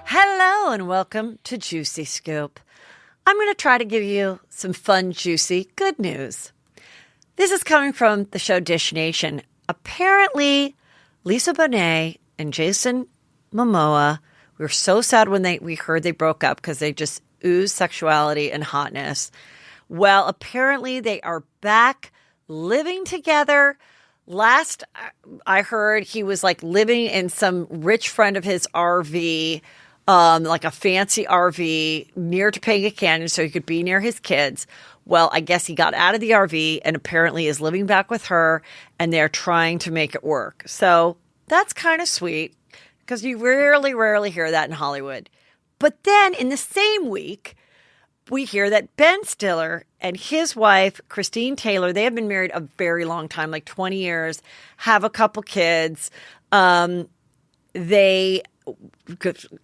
Hello and welcome to Juicy Scoop. I'm going to try to give you some fun, juicy, good news. This is coming from the show Dish Nation. Apparently, Lisa Bonet and Jason Momoa, we were so sad when we heard they broke up because they just ooze sexuality and hotness. Well, apparently they are back living together. Last I heard, he was like living in some rich friend of his RV, like a fancy RV near Topanga Canyon so he could be near his kids. Well, I guess he got out of the RV and apparently is living back with her, and they're trying to make it work. So that's kind of sweet because you rarely hear that in Hollywood. But then in the same week, we hear that Ben Stiller and his wife, Christine Taylor, they have been married a very long time, like 20 years, have a couple kids. They,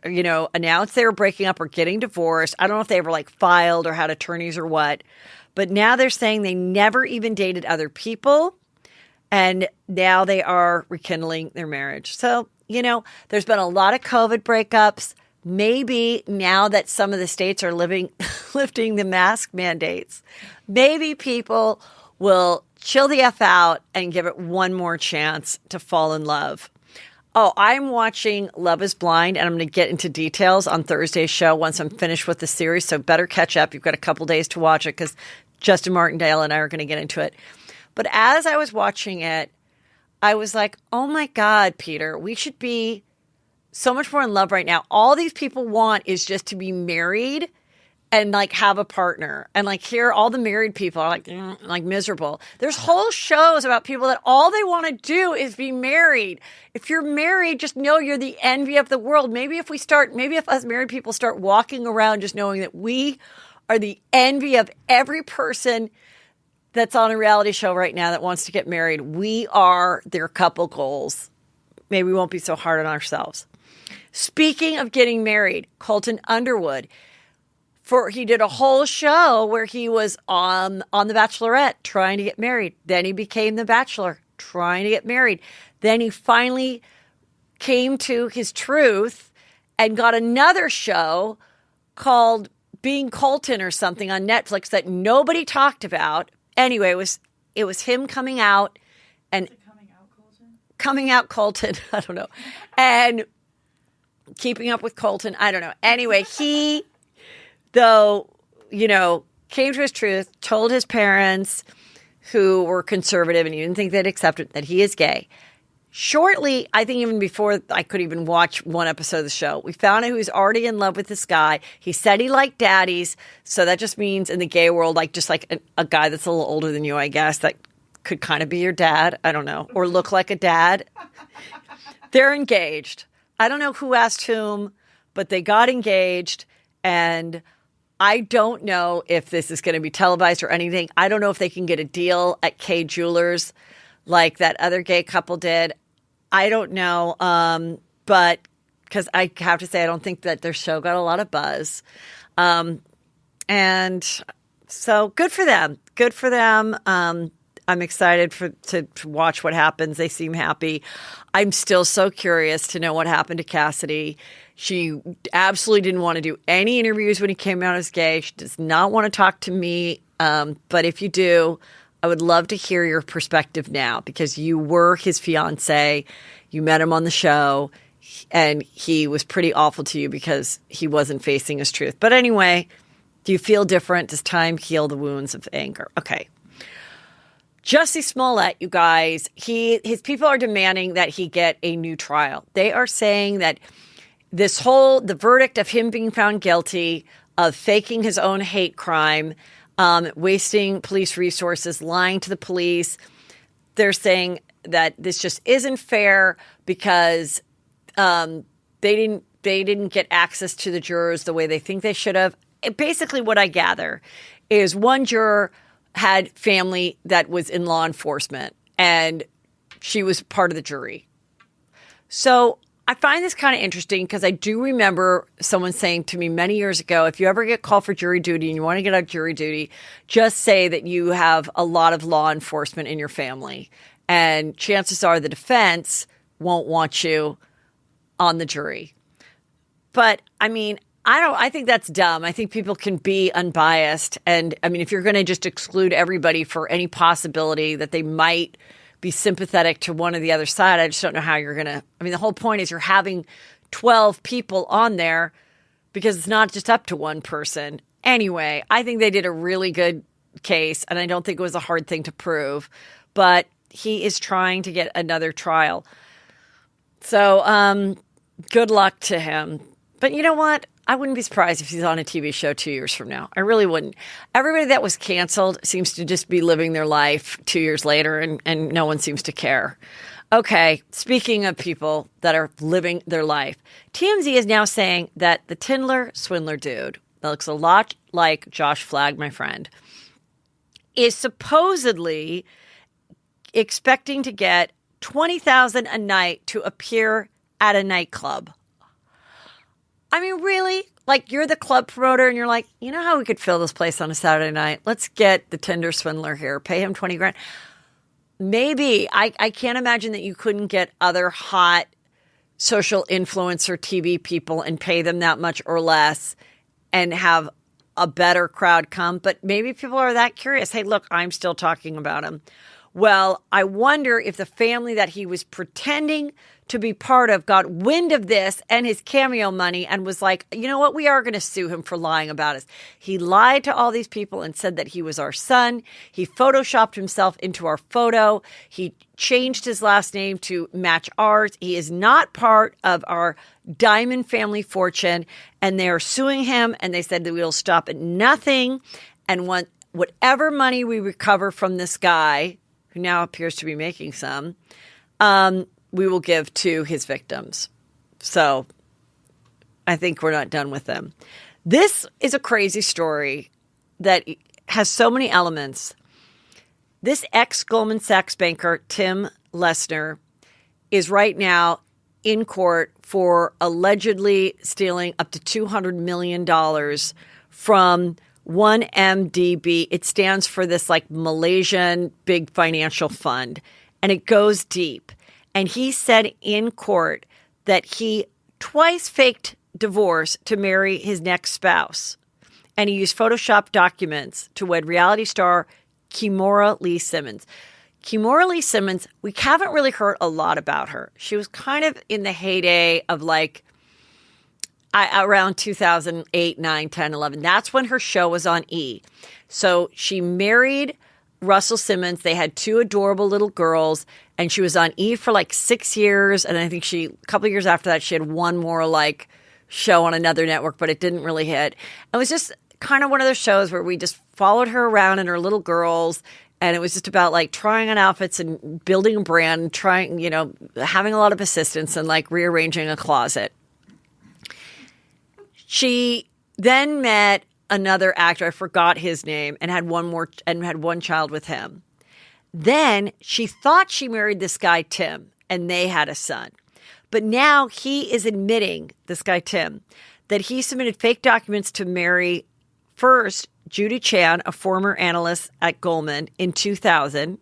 announced they were breaking up or getting divorced. I don't know if they ever filed or had attorneys or what, but now they're saying they never even dated other people. And now they are rekindling their marriage. So, there's been a lot of COVID breakups. Maybe now that some of the states are lifting the mask mandates, maybe people will chill the F out and give it one more chance to fall in love. Oh, I'm watching Love is Blind, and I'm going to get into details on Thursday's show once I'm finished with the series, so better catch up. You've got a couple days to watch it because Justin Martindale and I are going to get into it. But as I was watching it, I was like, oh my God, Peter, we should be so much more in love right now. All these people want is just to be married and have a partner. And here, all the married people are miserable. There's whole shows about people that all they want to do is be married. If you're married, just know you're the envy of the world. Maybe if us married people start walking around just knowing that we are the envy of every person that's on a reality show right now that wants to get married. We are their couple goals. Maybe we won't be so hard on ourselves. Speaking of getting married, Colton Underwood, he did a whole show where he was on The Bachelorette trying to get married. Then he became The Bachelor trying to get married. Then he finally came to his truth and got another show called Being Colton or something on Netflix that nobody talked about. Anyway, it was him coming out and coming out Colton. I don't know. And keeping up with Colton. I don't know. Anyway, he, though, came to his truth, told his parents who were conservative and he didn't think they'd accept it, that he is gay. Shortly, I think even before I could even watch one episode of the show, we found out he was already in love with this guy. He said he liked daddies. So that just means in the gay world, a guy that's a little older than you, I guess, that could kind of be your dad. I don't know. Or look like a dad. They're engaged. I don't know who asked whom, but they got engaged, and I don't know if this is going to be televised or anything. I don't know if they can get a deal at Kay Jewelers like that other gay couple did. I don't know, but because I have to say I don't think that their show got a lot of buzz. And so good for them. Good for them. I'm excited to watch what happens. They seem happy. I'm still so curious to know what happened to Cassidy. She absolutely didn't want to do any interviews when he came out as gay. She does not want to talk to me. But if you do, I would love to hear your perspective now because you were his fiancé. You met him on the show, and he was pretty awful to you because he wasn't facing his truth. But anyway, do you feel different? Does time heal the wounds of anger? Okay. Jussie Smollett, you guys, his people are demanding that he get a new trial. They are saying that the verdict of him being found guilty of faking his own hate crime, wasting police resources, lying to the police, they're saying that this just isn't fair because they didn't get access to the jurors the way they think they should have. Basically, what I gather is one juror had family that was in law enforcement, and she was part of the jury. So I find this kind of interesting because I do remember someone saying to me many years ago, if you ever get called for jury duty and you want to get out of jury duty, just say that you have a lot of law enforcement in your family. And chances are the defense won't want you on the jury. But I mean, I think that's dumb. I think people can be unbiased. And I mean, if you're going to just exclude everybody for any possibility that they might be sympathetic to one or the other side, I just don't know how you're going to. I mean, the whole point is you're having 12 people on there because it's not just up to one person. Anyway, I think they did a really good case, and I don't think it was a hard thing to prove. But he is trying to get another trial. So good luck to him. But you know what? I wouldn't be surprised if he's on a TV show 2 years from now. I really wouldn't. Everybody that was canceled seems to just be living their life 2 years later, and no one seems to care. Okay, speaking of people that are living their life, TMZ is now saying that the Tinder Swindler dude, that looks a lot like Josh Flagg, my friend, is supposedly expecting to get $20,000 a night to appear at a nightclub. I mean, really? Like, you're the club promoter and you're like, you know how we could fill this place on a Saturday night? Let's get the Tinder Swindler here. Pay him $20,000. Maybe. I can't imagine that you couldn't get other hot social influencer TV people and pay them that much or less and have a better crowd come. But maybe people are that curious. Hey, look, I'm still talking about him. Well, I wonder if the family that he was pretending to be part of got wind of this and his cameo money and was like, you know what, we are going to sue him for lying about us. He lied to all these people and said that he was our son. He photoshopped himself into our photo. He changed his last name to match ours. He is not part of our diamond family fortune, and they are suing him, and they said that we will stop at nothing and want whatever money we recover from this guy, who now appears to be making some, we will give to his victims. So I think we're not done with them. This is a crazy story that has so many elements. This ex-Goldman Sachs banker, Tim Lesner, is right now in court for allegedly stealing up to $200 million from 1MDB. It stands for this like Malaysian big financial fund, and it goes deep. And he said in court that he twice faked divorce to marry his next spouse. And he used Photoshop documents to wed reality star Kimora Lee Simmons. Kimora Lee Simmons, we haven't really heard a lot about her. She was kind of in the heyday of like around 2008, 9, 10, 11. That's when her show was on E! So she married Russell Simmons. They had two adorable little girls, and she was on E! For like 6 years. And I think a couple of years after that, she had one more like show on another network, but it didn't really hit. It was just kind of one of those shows where we just followed her around and her little girls. And it was just about like trying on outfits and building a brand, trying, having a lot of assistance and like rearranging a closet. She then met another actor, I forgot his name, and had one child with him. Then she thought she married this guy, Tim, and they had a son. But now he is admitting, this guy, Tim, that he submitted fake documents to marry first Judy Chan, a former analyst at Goldman, in 2000,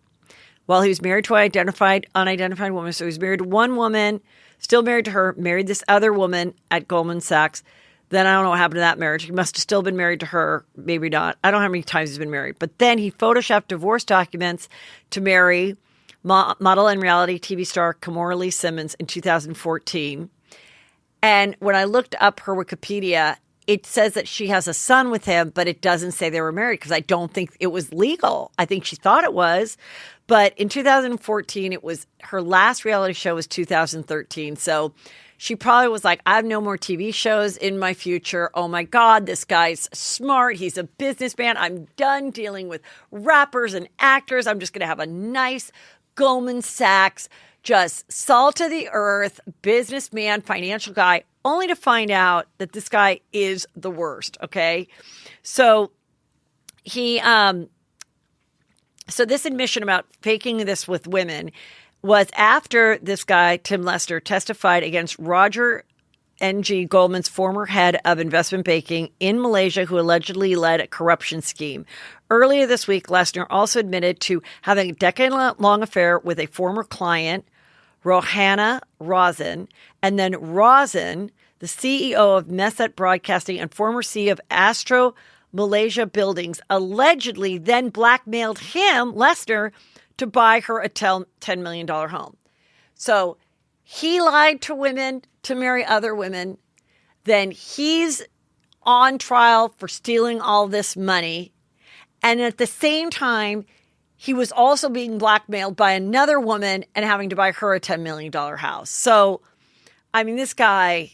while he was married to an unidentified woman. So he was married to one woman, still married to her, married this other woman at Goldman Sachs. Then I don't know what happened to that marriage. He must have still been married to her. Maybe not. I don't know how many times he's been married. But then he photoshopped divorce documents to marry model and reality TV star Kimora Lee Simmons in 2014. And when I looked up her Wikipedia, it says that she has a son with him, but it doesn't say they were married because I don't think it was legal. I think she thought it was. But in 2014, it was her last reality show was 2013. So she probably was like, I have no more TV shows in my future. Oh my God, this guy's smart. He's a businessman. I'm done dealing with rappers and actors. I'm just going to have a nice Goldman Sachs, just salt of the earth, businessman, financial guy, only to find out that this guy is the worst. Okay. So so this admission about faking this with women was after this guy, Tim Lesner, testified against Roger Ng, Goldman's former head of investment banking in Malaysia, who allegedly led a corruption scheme. Earlier this week, Lesner also admitted to having a decade-long affair with a former client, Rohana Rosen, and then Rosen, the CEO of Messet Broadcasting and former CEO of Astro Malaysia Buildings, allegedly then blackmailed him, Lesnar, to buy her a $10 million home. So he lied to women to marry other women. Then he's on trial for stealing all this money. And at the same time, he was also being blackmailed by another woman and having to buy her a $10 million house. So, I mean, this guy,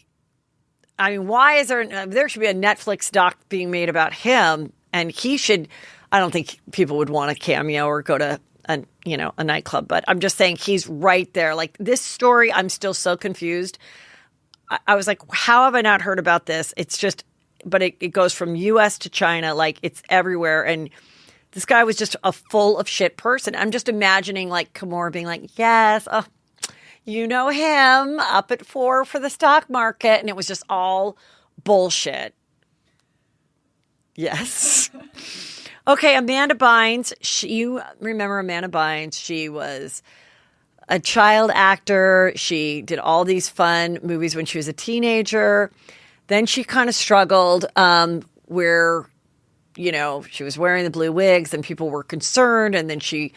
why is there should be a Netflix doc being made about him, and he should, I don't think people would want a cameo or go to a nightclub, but I'm just saying he's right there. Like, this story, I'm still so confused. I was like, how have I not heard about this? It's just, but it goes from US to China, like it's everywhere. And this guy was just a full of shit person. I'm just imagining like Kimora being like, yes, you know him, up at 4 for the stock market. And it was just all bullshit. Yes. Okay, Amanda Bynes. You remember Amanda Bynes. She was a child actor. She did all these fun movies when she was a teenager. Then she kind of struggled where, she was wearing the blue wigs and people were concerned. And then she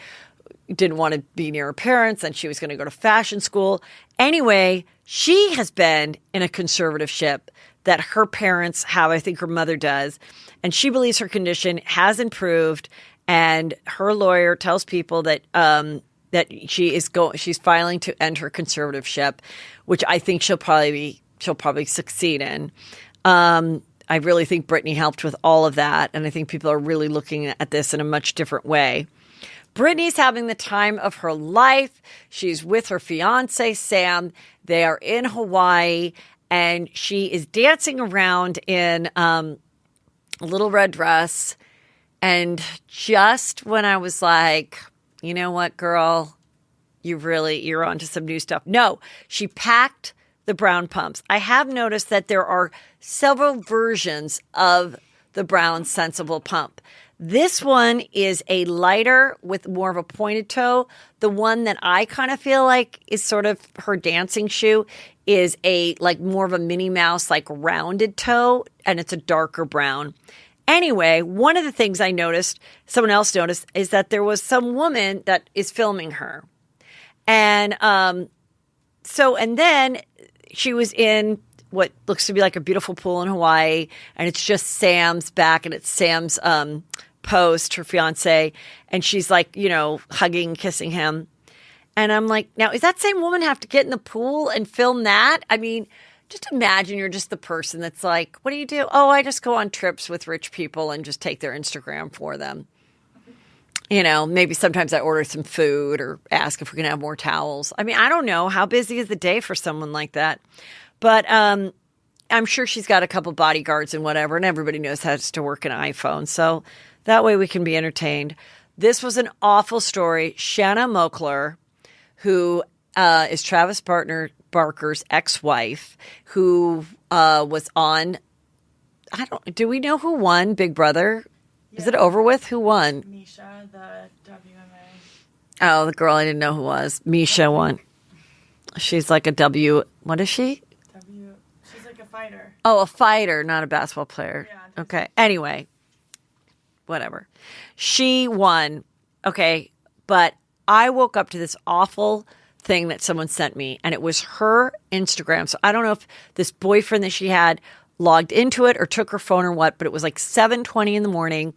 didn't want to be near her parents and she was going to go to fashion school. Anyway, she has been in a conservatorship that her parents have. I think her mother does. And she believes her condition has improved. And her lawyer tells people that she's filing to end her conservatorship, which I think she'll probably succeed in. I really think Britney helped with all of that. And I think people are really looking at this in a much different way. Britney's having the time of her life. She's with her fiancé, Sam. They are in Hawaii, and she is dancing around in a little red dress. And just when I was like, you know what, girl, you're onto some new stuff. No, she packed the brown pumps. I have noticed that there are several versions of the brown sensible pump. This one is a lighter with more of a pointed toe. The one that I kind of feel like is sort of her dancing shoe is a like more of a Minnie Mouse, like rounded toe, and it's a darker brown. Anyway, one of the things someone else noticed, is that there was some woman that is filming her. And then she was in what looks to be like a beautiful pool in Hawaii, and it's just Sam's back, and it's Sam's post, her fiance, and she's like, hugging, kissing him. And I'm like, now, is that same woman have to get in the pool and film that? I mean, just imagine you're just the person that's like, what do you do? Oh, I just go on trips with rich people and just take their Instagram for them. Maybe sometimes I order some food or ask if we can have more towels. I mean, I don't know. How busy is the day for someone like that? But I'm sure she's got a couple bodyguards and whatever, and everybody knows how to work an iPhone. So that way we can be entertained. This was an awful story. Shanna Moakler, who is Travis Barker's ex-wife, who was on, do we know who won Big Brother? Yeah. Is it over with? Who won? Misha, the WMA. Oh, the girl I didn't know who was. Misha won. She's like what is she? She's like a fighter. Oh, a fighter, not a basketball player. Yeah. Okay. Anyway, whatever. She won. Okay. But I woke up to this awful thing that someone sent me, and it was her Instagram. So I don't know if this boyfriend that she had logged into it or took her phone or what, but it was like 7:20 in the morning,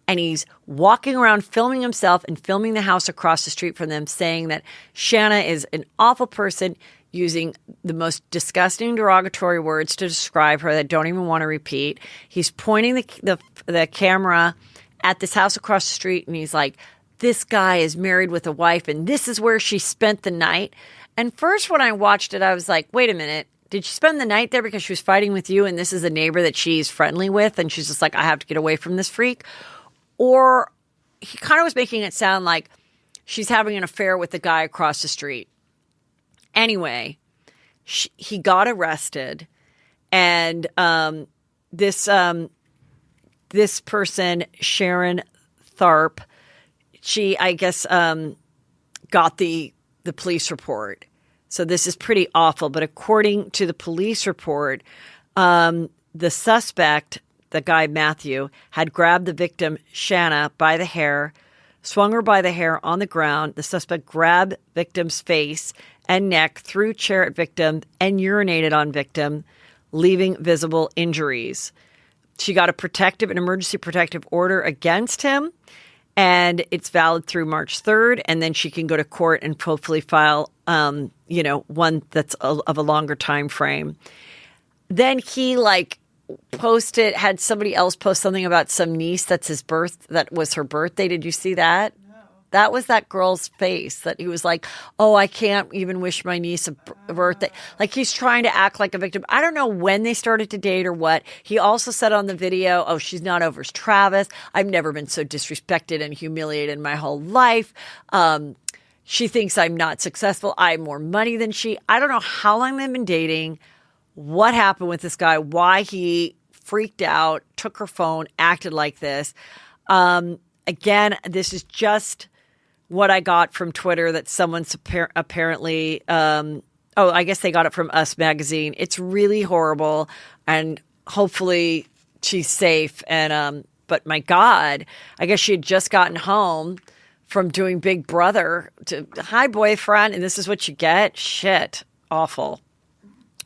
and he's walking around filming himself and filming the house across the street from them, saying that Shanna is an awful person, using the most disgusting derogatory words to describe her that don't even want to repeat. He's pointing the camera at this house across the street, and he's like, this guy is married with a wife, and this is where she spent the night. And first, when I watched it, I was like, wait a minute. Did she spend the night there because she was fighting with you, and this is a neighbor that she's friendly with, and she's just like, I have to get away from this freak? Or he kind of was making it sound like she's having an affair with the guy across the street. Anyway, he got arrested, and this person, Sharon Tharp, she, I guess, got the police report. So this is pretty awful. But according to the police report, the suspect, the guy Matthew, had grabbed the victim, Shanna, by the hair, swung her by the hair on the ground. The suspect grabbed victim's face and neck, threw chair at victim, and urinated on victim, leaving visible injuries. She got an emergency protective order against him, and it's valid through March 3rd, and then she can go to court and hopefully file, one that's of a longer time frame. Then he had somebody else post something about some niece that was her birthday. Did you see that? No. That was that girl's face that he was like, oh, I can't even wish my niece a birthday. Like he's trying to act like a victim. I don't know when they started to date or what. He also said on the video, oh, she's not over Travis. I've never been so disrespected and humiliated in my whole life. She thinks I'm not successful. I have more money than she. I don't know how long they've been dating, what happened with this guy, why he freaked out, took her phone, acted like this. Again, this is just what I got from Twitter that someone's apparently, I guess they got it from Us Magazine. It's really horrible, and hopefully she's safe. And but my God, I guess she had just gotten home from doing Big Brother to, hi, boyfriend, and this is what you get? Shit. Awful.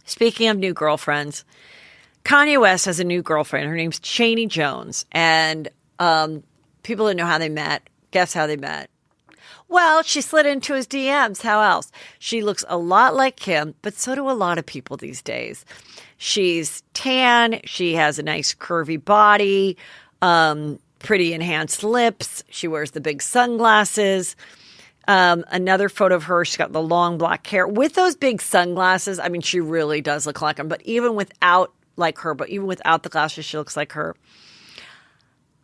Speaking of new girlfriends, Kanye West has a new girlfriend. Her name's Chaney Jones. And people didn't know how they met. Guess how they met? Well, she slid into his DMs. How else? She looks a lot like him, but so do a lot of people these days. She's tan. She has a nice curvy body, pretty enhanced lips. She wears the big sunglasses. Another photo of her, she's got the long black hair with those big sunglasses. I mean, she really does look like him, but even without the glasses, she looks like her.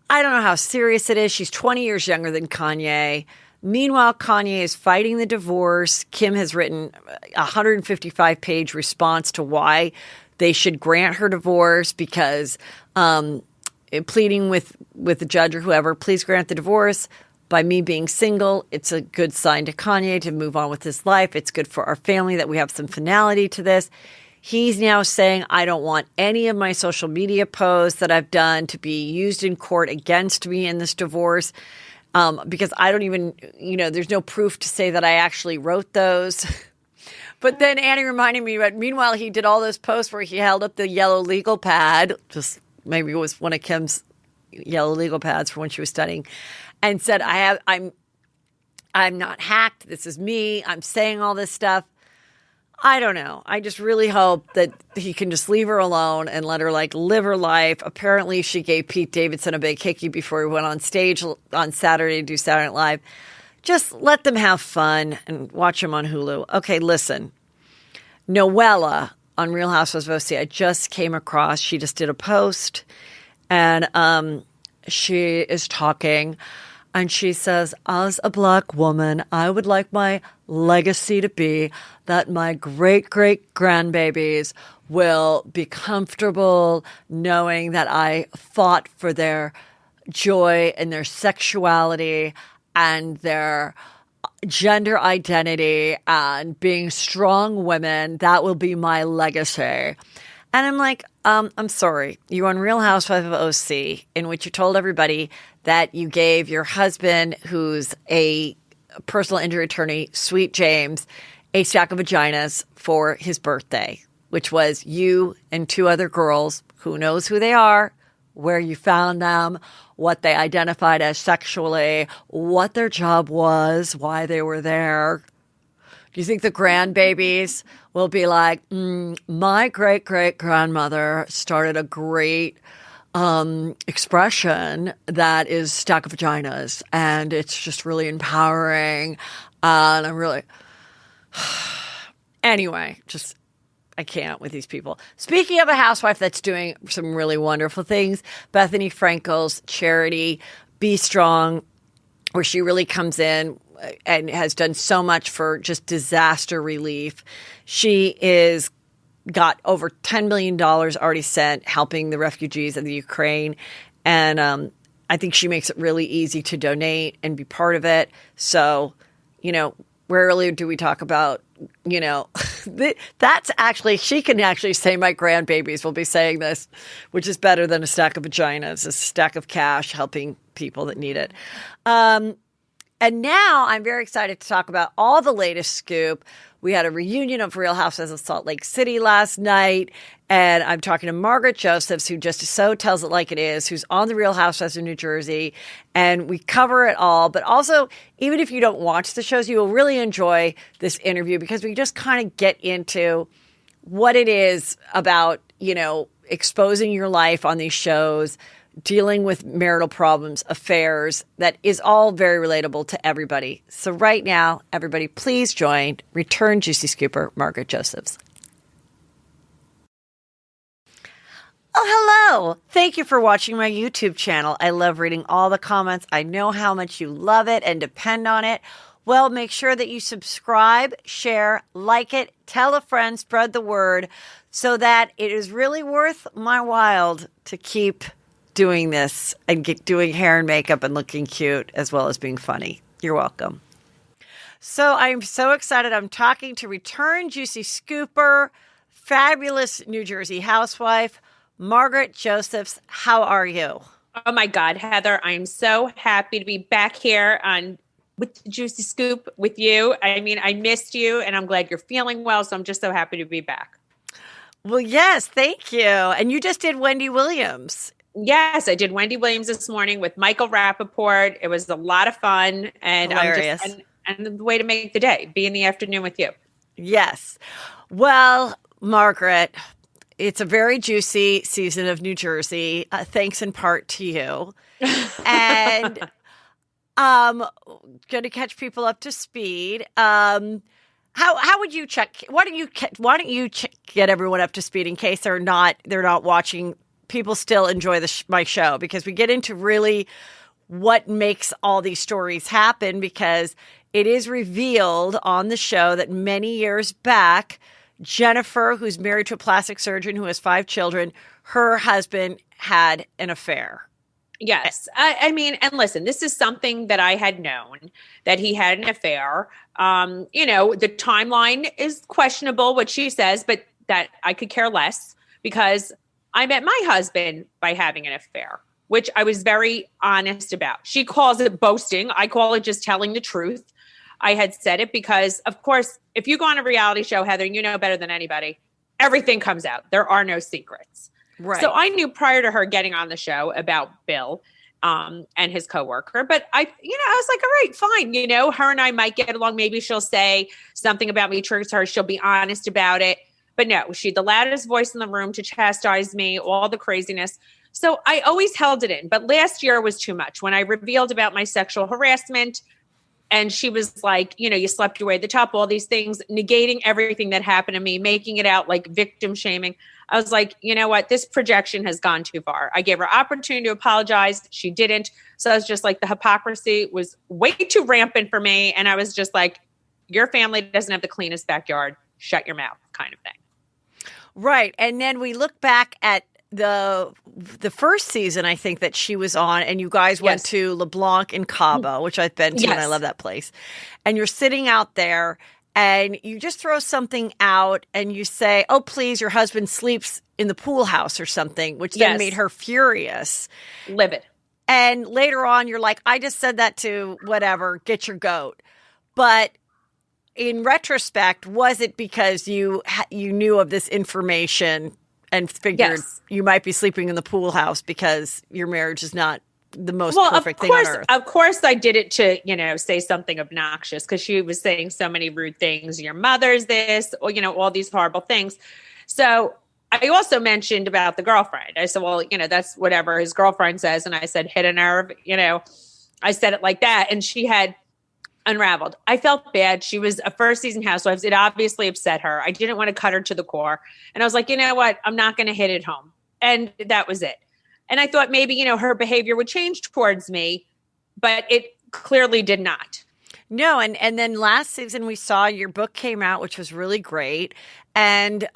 I don't know how serious it is. She's 20 years younger than Kanye. Meanwhile, Kanye is fighting the divorce. Kim has written a 155-page response to why they should grant her divorce because pleading with the judge or whoever, please grant the divorce. By me being single, it's a good sign to Kanye to move on with his life. It's good for our family that we have some finality to this. He's now saying, I don't want any of my social media posts that I've done to be used in court against me in this divorce because I don't even, there's no proof to say that I actually wrote those. But then Annie reminded me, meanwhile, he did all those posts where he held up the yellow legal pad, just maybe it was one of Kim's yellow legal pads for when she was studying, and said, I'm not hacked. This is me. I'm saying all this stuff. I don't know. I just really hope that he can just leave her alone and let her live her life. Apparently she gave Pete Davidson a big hickey before he went on stage on Saturday to do Saturday Night Live. Just let them have fun and watch them on Hulu. Okay, listen. Noella on Real Housewives of SLC, I just came across. She just did a post and she is talking. And she says, as a Black woman, I would like my legacy to be that my great-great-grandbabies will be comfortable knowing that I fought for their joy and their sexuality and their gender identity and being strong women. That will be my legacy. And I'm like, I'm sorry. You're on Real Housewives of OC, in which you told everybody that you gave your husband, who's a personal injury attorney, Sweet James, a stack of vaginas for his birthday, which was you and two other girls. Who knows who they are, where you found them, what they identified as sexually, what their job was, why they were there. Do you think the grandbabies will be like, my great-great-grandmother started a great expression that is stack of vaginas, and it's just really empowering, and I'm really... Anyway, just... I can't with these people. Speaking of a housewife that's doing some really wonderful things, Bethany Frankel's charity, Be Strong, where she really comes in and has done so much for just disaster relief. She is got over $10 million already sent helping the refugees of the Ukraine. And I think she makes it really easy to donate and be part of it. So, rarely do we talk about, that's actually, she can actually say my grandbabies will be saying this, which is better than a stack of vaginas, a stack of cash helping people that need it. And now I'm very excited to talk about all the latest scoop. We had a reunion of Real Housewives of Salt Lake City last night, and I'm talking to Margaret Josephs, who just so tells it like it is, who's on the Real Housewives of New Jersey, and we cover it all. But also, even if you don't watch the shows, you will really enjoy this interview because we just kind of get into what it is about, exposing your life on these shows, dealing with marital problems, affairs, that is all very relatable to everybody. So right now, everybody, please join return Juicy Scooper, Margaret Josephs. Oh, hello. Thank you for watching my YouTube channel. I love reading all the comments. I know how much you love it and depend on it. Well, make sure that you subscribe, share, like it, tell a friend, spread the word so that it is really worth my while to keep doing this and doing hair and makeup and looking cute as well as being funny. You're welcome. So I'm so excited. I'm talking to return Juicy Scooper, fabulous New Jersey housewife, Margaret Josephs. How are you? Oh my God, Heather, I'm so happy to be back here with the Juicy Scoop with you. I mean, I missed you and I'm glad you're feeling well. So I'm just so happy to be back. Well, yes, thank you. And you just did Wendy Williams. Yes, I did Wendy Williams this morning with Michael Rappaport. It was a lot of fun, and hilarious. And the way to make the day, be in the afternoon with you. Yes. Well, Margaret, it's a very juicy season of New Jersey, thanks in part to you. And going to catch people up to speed. How would you check? Why don't you get everyone up to speed in case they're not watching? People still enjoy my show because we get into really what makes all these stories happen, because it is revealed on the show that many years back, Jennifer, who's married to a plastic surgeon who has 5 children, her husband had an affair. Yes. I mean, and listen, this is something that I had known, that he had an affair. The timeline is questionable, what she says, but that I could care less because I met my husband by having an affair, which I was very honest about. She calls it boasting. I call it just telling the truth. I had said it because, of course, if you go on a reality show, Heather, you know better than anybody, everything comes out. There are no secrets. Right. So I knew prior to her getting on the show about Bill and his coworker, but I was like, all right, fine. Her and I might get along. Maybe she'll say something about me triggers her. She'll be honest about it. But no, she had the loudest voice in the room to chastise me, all the craziness. So I always held it in. But last year was too much when I revealed about my sexual harassment. And she was like, you slept your way to the top, all these things, negating everything that happened to me, making it out like victim shaming. I was like, you know what? This projection has gone too far. I gave her opportunity to apologize. She didn't. So I was just like, the hypocrisy was way too rampant for me. And I was just like, your family doesn't have the cleanest backyard. Shut your mouth kind of thing. Right. And then we look back at the first season, I think, that she was on, and you guys went to LeBlanc in Cabo, which I've been to, and I love that place. And you're sitting out there and you just throw something out and you say, oh, please, your husband sleeps in the pool house or something, which then made her furious. Livid. And later on, you're like, I just said that to whatever, get your goat. But in retrospect, was it because you knew of this information and figured you might be sleeping in the pool house because your marriage is not the most perfect thing on earth? Of course, I did it to, say something obnoxious because she was saying so many rude things. Your mother's this, or, all these horrible things. So I also mentioned about the girlfriend. I said, well, that's whatever his girlfriend says. And I said, hit a nerve, I said it like that. And she had unraveled. I felt bad. She was a first season housewives. It obviously upset her. I didn't want to cut her to the core. And I was like, you know what? I'm not going to hit it home. And that was it. And I thought maybe, her behavior would change towards me, but it clearly did not. No. And then last season we saw your book came out, which was really great. And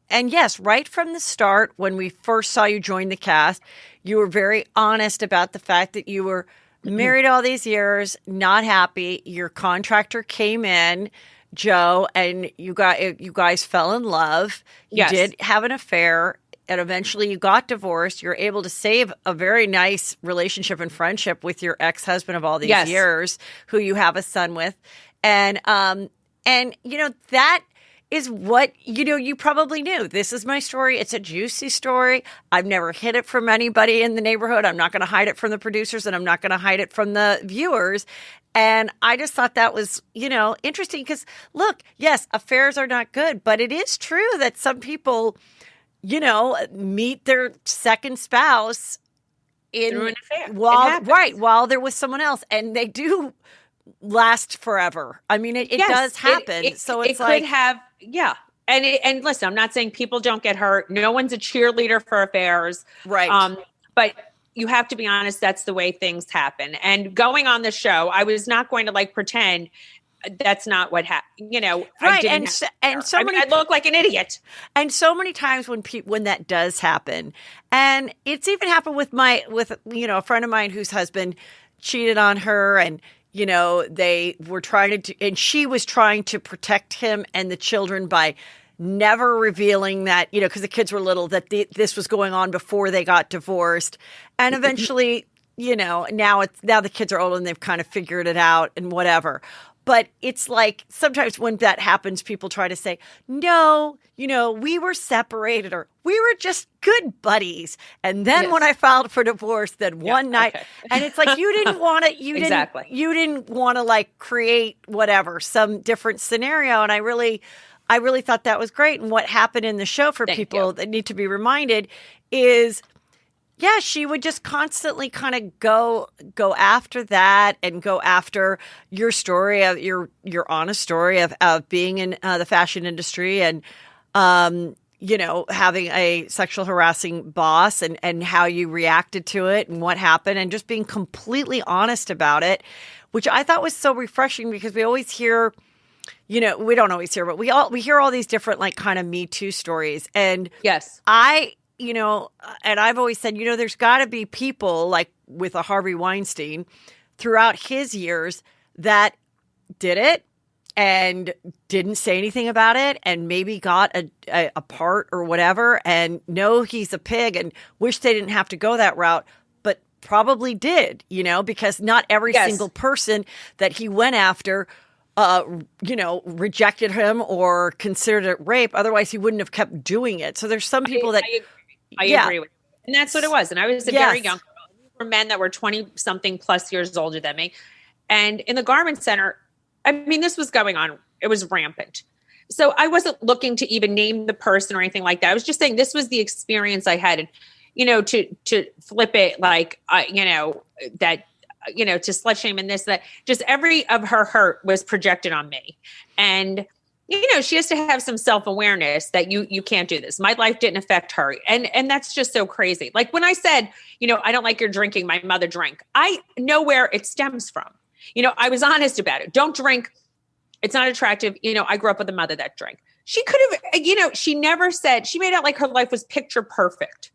yes, right from the start, when we first saw you join the cast, you were very honest about the fact that you were married all these years, not happy. Your contractor came in, Joe, and you guys fell in love. You Yes. did have an affair, and eventually you got divorced. You're able to save a very nice relationship and friendship with your ex-husband of all these Yes. years, who you have a son with. And that is what, you probably knew. This is my story. It's a juicy story. I've never hid it from anybody in the neighborhood. I'm not going to hide it from the producers, and I'm not going to hide it from the viewers. And I just thought that was, interesting because, look, yes, affairs are not good, but it is true that some people, meet their second spouse Through an affair. while they're with someone else, and they do last forever. I mean, it Yes, does happen. So it's like, could have, yeah. And listen, I'm not saying people don't get hurt. No one's a cheerleader for affairs. right. But you have to be honest, that's the way things happen. And going on the show, I was not going to pretend that's not what happened. Right. I look like an idiot. And so many times when that does happen, and it's even happened with a friend of mine whose husband cheated on her, and they were trying to, and she was trying to protect him and the children by never revealing that, because the kids were little, that this was going on before they got divorced. And eventually, now the kids are older and they've kind of figured it out and whatever. But it's like sometimes when that happens, people try to say, no, we were separated, or we were just good buddies. And then when I filed for divorce, then one night, and it's like, you didn't want to, you didn't want to create whatever, some different scenario. And I really thought that was great. And what happened in the show for people that need to be reminded is, yeah, she would just constantly kind of go after that, and go after your story of your honest story of being in the fashion industry, and having a sexual harassing boss, and how you reacted to it and what happened, and just being completely honest about it, which I thought was so refreshing, because we always hear, we don't always hear, but we hear all these different kind of Me Too stories, and Yes. And I've always said, there's got to be people like with a Harvey Weinstein throughout his years that did it and didn't say anything about it, and maybe got a part or whatever, and know he's a pig and wish they didn't have to go that route, but probably did, because not every single person that he went after rejected him or considered it rape. Otherwise, he wouldn't have kept doing it. So there's some people I agree with you. And that's what it was. And I was a very young girl. These were men that were 20-something plus years older than me. And in the garment center, this was going on. It was rampant. So I wasn't looking to even name the person or anything like that. I was just saying this was the experience I had. And, to flip it to slut shame and this, that, just every of her hurt was projected on me. And, she has to have some self-awareness that you can't do this. My life didn't affect her. And that's just so crazy. Like when I said, I don't like your drinking, my mother drank. I know where it stems from. I was honest about it. Don't drink. It's not attractive. I grew up with a mother that drank. She could have, she never said, she made out like her life was picture perfect.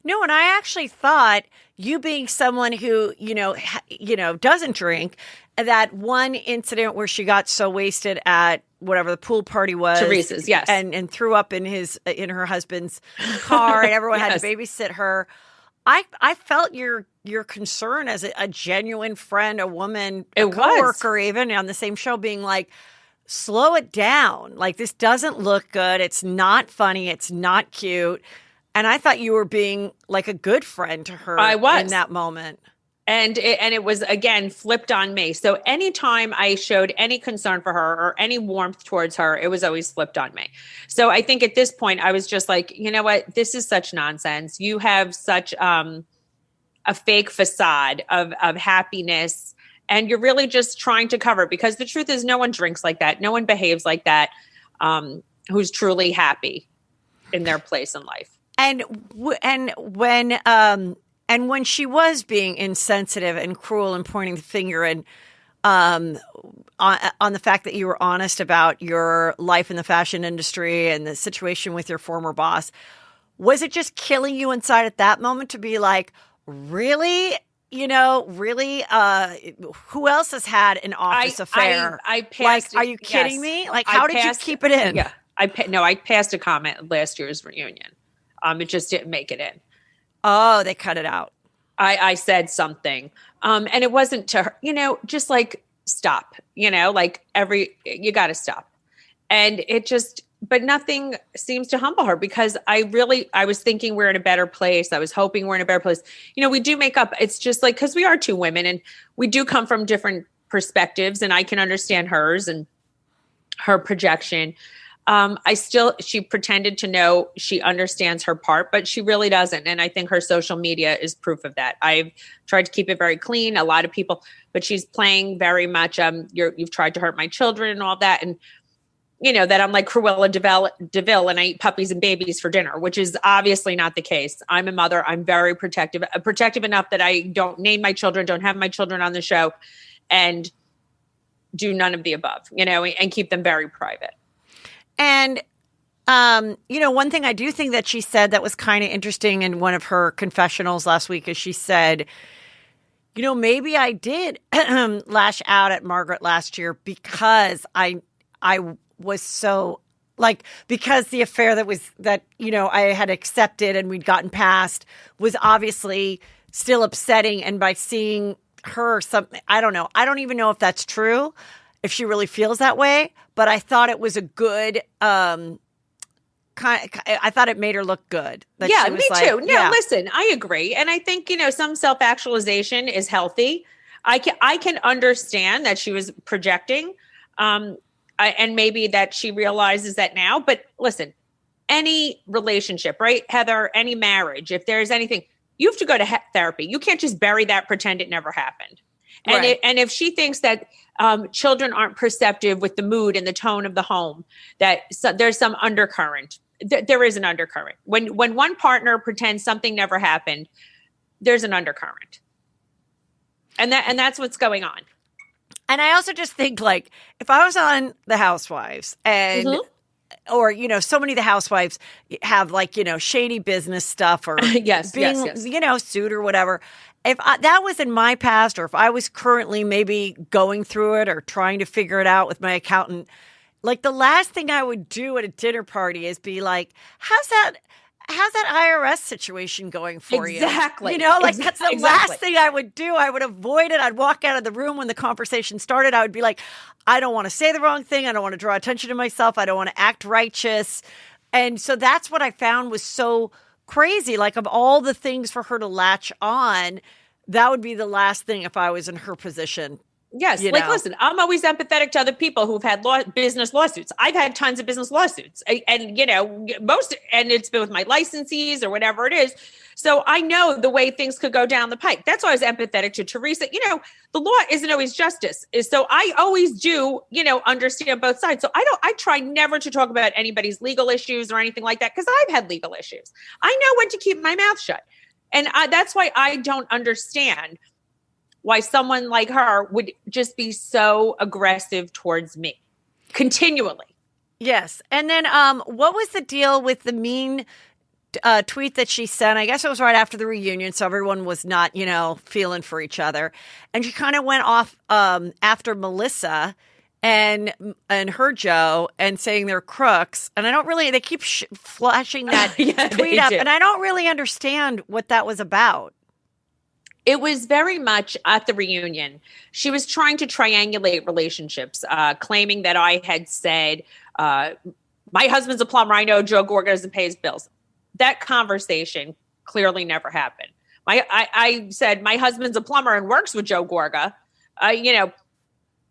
No, and I actually thought, you being someone who, doesn't drink, that one incident where she got so wasted at whatever the pool party was, Teresa's, yes, and threw up in her husband's car, and everyone had to babysit her. I felt your concern as a genuine friend, a woman, a coworker, even on the same show, being like, slow it down. Like, this doesn't look good. It's not funny. It's not cute. And I thought you were being like a good friend to her. I was in that moment. And it was, again, flipped on me. So anytime I showed any concern for her or any warmth towards her, it was always flipped on me. So I think at this point, I was just like, you know what? This is such nonsense. You have such a fake facade of happiness, and you're really just trying to cover it, because the truth is no one drinks like that. No one behaves like that who's truly happy in their place in life. And when she was being insensitive and cruel and pointing the finger and on the fact that you were honest about your life in the fashion industry and the situation with your former boss, was it just killing you inside at that moment to be like, really? really, who else has had an office affair? I passed. Are you kidding me? Like, how did you keep it in? Yeah, I passed a comment at last year's reunion. It just didn't make it in. Oh, they cut it out. I said something, and it wasn't to her. Just like stop. You got to stop, and it just. But nothing seems to humble her because I was thinking we're in a better place. I was hoping we're in a better place. We do make up. It's just like, because we are two women and we do come from different perspectives, and I can understand hers and her projection. She pretended to know she understands her part, but she really doesn't. And I think her social media is proof of that. I've tried to keep it very clean. A lot of people, but she's playing very much, you've tried to hurt my children and all that. And that I'm like Cruella DeVille and I eat puppies and babies for dinner, which is obviously not the case. I'm a mother. I'm very protective enough that I don't name my children, don't have my children on the show, and do none of the above, and keep them very private. And, one thing I do think that she said that was kind of interesting in one of her confessionals last week is she said, maybe I did lash out at Margaret last year because I was so because the affair that I had accepted and we'd gotten past was obviously still upsetting. And by seeing her, I don't know. I don't even know if that's true, if she really feels that way. But I thought it was a good I thought it made her look good. Yeah, me too. No, listen, I agree, and I think some self-actualization is healthy. I can understand that she was projecting. And maybe that she realizes that now. But listen, any relationship, right, Heather, any marriage, if there's anything, you have to go to therapy. You can't just bury that, pretend it never happened. And right. And if she thinks that children aren't perceptive with the mood and the tone of the home, there's some undercurrent. There is an undercurrent. When one partner pretends something never happened, there's an undercurrent. And that's what's going on. And I also just think, if I was on The Housewives and, or, so many of the housewives have, shady business stuff or being, sued or whatever. If that was in my past, or if I was currently maybe going through it or trying to figure it out with my accountant, the last thing I would do at a dinner party is be like, how's that IRS situation going for you? Exactly. That's the last thing I would do. I would avoid it. I'd walk out of the room when the conversation started. I would be like, I don't want to say the wrong thing. I don't want to draw attention to myself. I don't want to act righteous. And so that's what I found was so crazy. Of all the things for her to latch on, that would be the last thing if I was in her position. Yes. Listen, I'm always empathetic to other people who've had business lawsuits. I've had tons of business lawsuits and it's been with my licensees or whatever it is. So I know the way things could go down the pike. That's why I was empathetic to Teresa. The law isn't always justice. So I always do, understand both sides. So I try never to talk about anybody's legal issues or anything like that, because I've had legal issues. I know when to keep my mouth shut. And that's why I don't understand why someone like her would just be so aggressive towards me continually. Yes. And then what was the deal with the mean tweet that she sent? I guess it was right after the reunion, so everyone was not, feeling for each other. And she kind of went off after Melissa and her Joe and saying they're crooks. And they keep flashing that tweet up. And I don't really understand what that was about. It was very much at the reunion. She was trying to triangulate relationships, claiming that I had said, my husband's a plumber. I know Joe Gorga doesn't pay his bills. That conversation clearly never happened. I said, my husband's a plumber and works with Joe Gorga.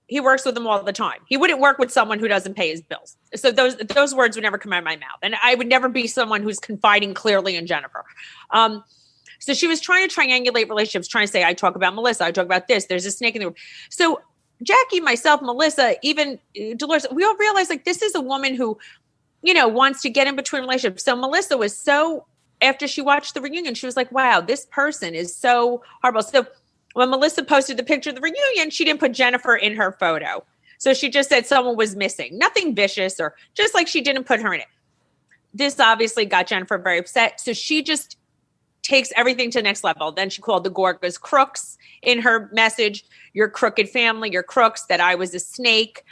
He works with him all the time. He wouldn't work with someone who doesn't pay his bills. So those words would never come out of my mouth. And I would never be someone who's confiding clearly in Jennifer. So she was trying to triangulate relationships, trying to say, I talk about Melissa, I talk about this, there's a snake in the room. So Jackie, myself, Melissa, even Dolores, we all realized this is a woman who, wants to get in between relationships. So Melissa was after she watched the reunion, she was like, wow, this person is so horrible. So when Melissa posted the picture of the reunion, she didn't put Jennifer in her photo. So she just said someone was missing, nothing vicious, or just she didn't put her in it. This obviously got Jennifer very upset. So she just takes everything to the next level. Then she called the Gorgas crooks in her message. Your crooked family, your crooks, that I was a snake.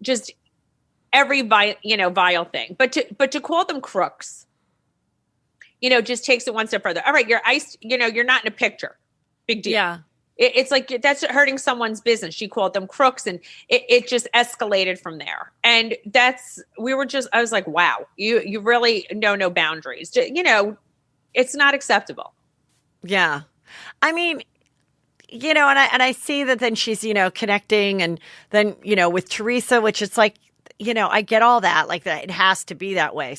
Just every vile thing. But to call them crooks, just takes it one step further. All right, you're iced, you're not in a picture. Big deal. Yeah. It's like that's hurting someone's business. She called them crooks, and it just escalated from there. And I was like, wow, you really know no boundaries. It's not acceptable. Yeah. I mean, and I see that then she's, connecting, and then, with Teresa, which it's like, I get all that, like that it has to be that way.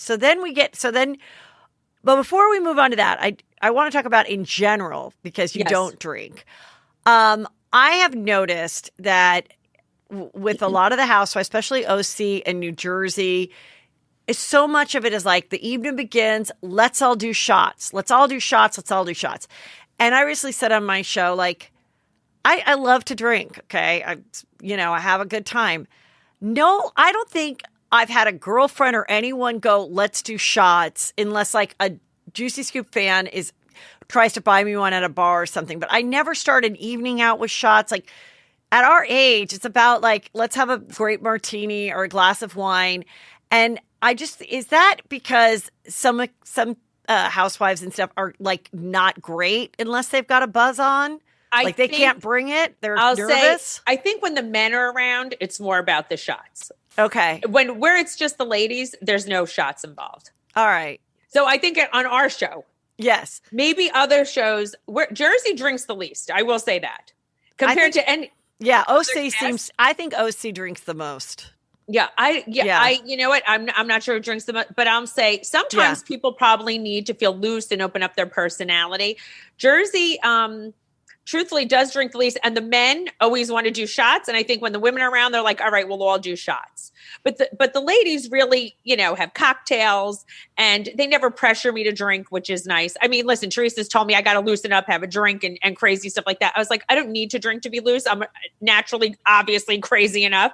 But before we move on to that, I want to talk about in general, because you don't drink. I have noticed that with a lot of the housewives, especially OC and New Jersey, so much of it is like the evening begins, let's all do shots. Let's all do shots. Let's all do shots. And I recently said on my show, like, I love to drink. Okay. I have a good time. No, I don't think I've had a girlfriend or anyone go, let's do shots, unless like a Juicy Scoop fan tries to buy me one at a bar or something. But I never start an evening out with shots. Like at our age, it's about like, let's have a great martini or a glass of wine. And is that because some housewives and stuff are like not great unless they've got a buzz on? They can't bring it. They're nervous. I think when the men are around, it's more about the shots. Okay. Where it's just the ladies, there's no shots involved. All right. So I think on our show, yes, maybe other shows where Jersey drinks the least. I will say that compared to any. Yeah, OC seems. I think OC drinks the most. Yeah, you know what? I'm not sure who drinks the most, but I'll say sometimes people probably need to feel loose and open up their personality. Jersey, truthfully, does drink the least, and the men always want to do shots. And I think when the women are around, they're like, all right, we'll all do shots. But the ladies really, have cocktails, and they never pressure me to drink, which is nice. I mean, listen, Teresa's told me I got to loosen up, have a drink, and crazy stuff like that. I was like, I don't need to drink to be loose. I'm naturally, obviously crazy enough.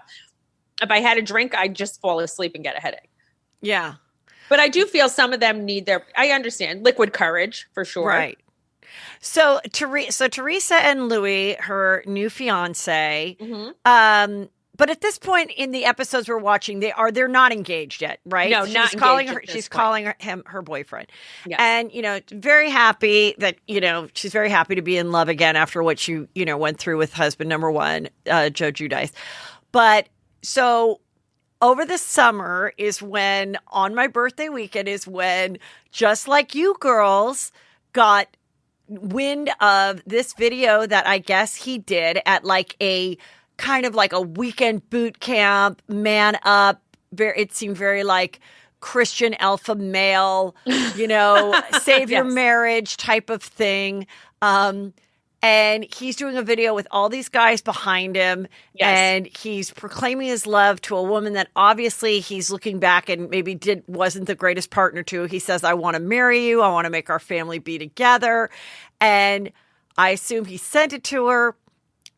If I had a drink, I'd just fall asleep and get a headache. Yeah. But I do feel some of them need I understand, liquid courage for sure. Right. So Teresa and Louis, her new fiance, but at this point in the episodes we're watching, they're not engaged yet, right? No, not engaged. She's calling him her boyfriend. Yes. And, very happy that, she's very happy to be in love again after what she, went through with husband number one, Joe Giudice. But so over the summer is when, on my birthday weekend, is when, just like you girls, got wind of this video that I guess he did at like a kind of like a weekend boot camp, man up. It seemed very like Christian alpha male, save your marriage type of thing. And he's doing a video with all these guys behind him. Yes. And he's proclaiming his love to a woman that obviously he's looking back and maybe wasn't the greatest partner to. He says, I want to marry you. I want to make our family be together. And I assume he sent it to her.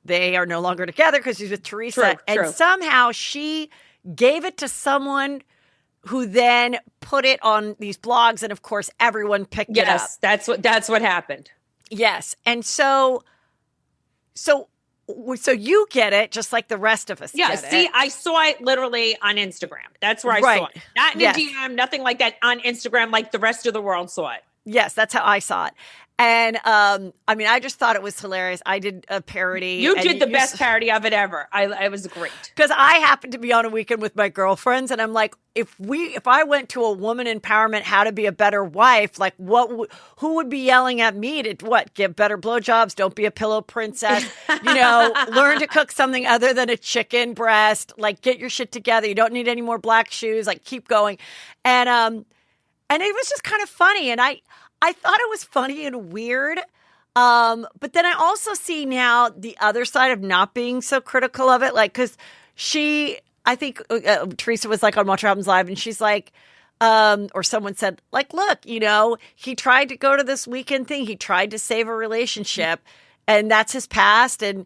They are no longer together because he's with Teresa. True. Somehow she gave it to someone who then put it on these blogs. And of course, everyone picked it up. Yes, that's what happened. Yes. And so you get it just like the rest of us get it. See, I saw it literally on Instagram. That's where I saw it. Not in a DM, nothing like that, on Instagram like the rest of the world saw it. Yes, that's how I saw it. And I just thought it was hilarious. I did a parody. You did the best parody of it ever. It was great. Because I happened to be on a weekend with my girlfriends, and I'm like, if I went to a woman empowerment, how to be a better wife, like who would be yelling at me to give better blowjobs, don't be a pillow princess, learn to cook something other than a chicken breast, like get your shit together. You don't need any more black shoes, like keep going. And it was just kind of funny. And I thought it was funny and weird. But then I also see now the other side of not being so critical of it. Like, because I think Teresa was like on Watch What Happens Live, and she's like, or someone said, like, look, he tried to go to this weekend thing. He tried to save a relationship, and that's his past. And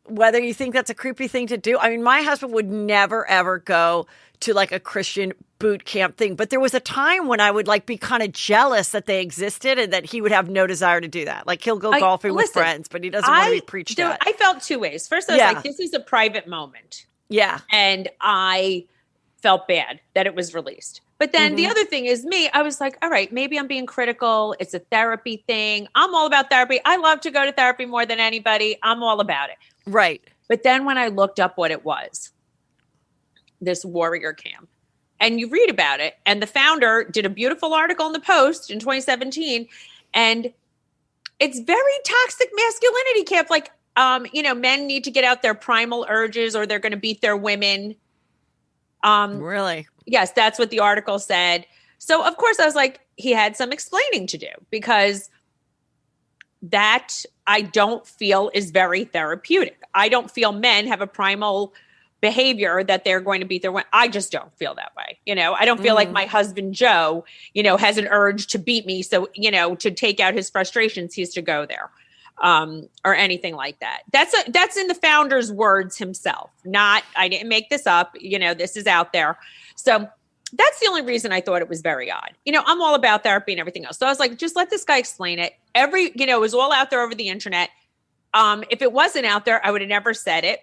whether you think that's a creepy thing to do. I mean, my husband would never, ever go to like a Christian boot camp thing. But there was a time when I would like be kind of jealous that they existed and that he would have no desire to do that. Like he'll go golfing with friends, but he doesn't want to be preached at. I felt two ways. First, I was like, this is a private moment. Yeah. And I felt bad that it was released. But then the other thing is me, I was like, all right, maybe I'm being critical. It's a therapy thing. I'm all about therapy. I love to go to therapy more than anybody. I'm all about it. Right. But then when I looked up what it was, this warrior camp, and you read about it, and the founder did a beautiful article in the Post in 2017, and it's very toxic masculinity camp. Like, men need to get out their primal urges or they're going to beat their women. Really? Yes, that's what the article said. So, of course, I was like, he had some explaining to do, because that I don't feel is very therapeutic. I don't feel men have a primal behavior that they're going to beat their women. I just don't feel that way. I don't feel like my husband, Joe, has an urge to beat me. So, to take out his frustrations, he has to go there. Or anything like that. That's in the founder's words himself. I didn't make this up. This is out there. So that's the only reason I thought it was very odd. I'm all about therapy and everything else. So I was like, just let this guy explain it. It was all out there over the internet. If it wasn't out there, I would have never said it.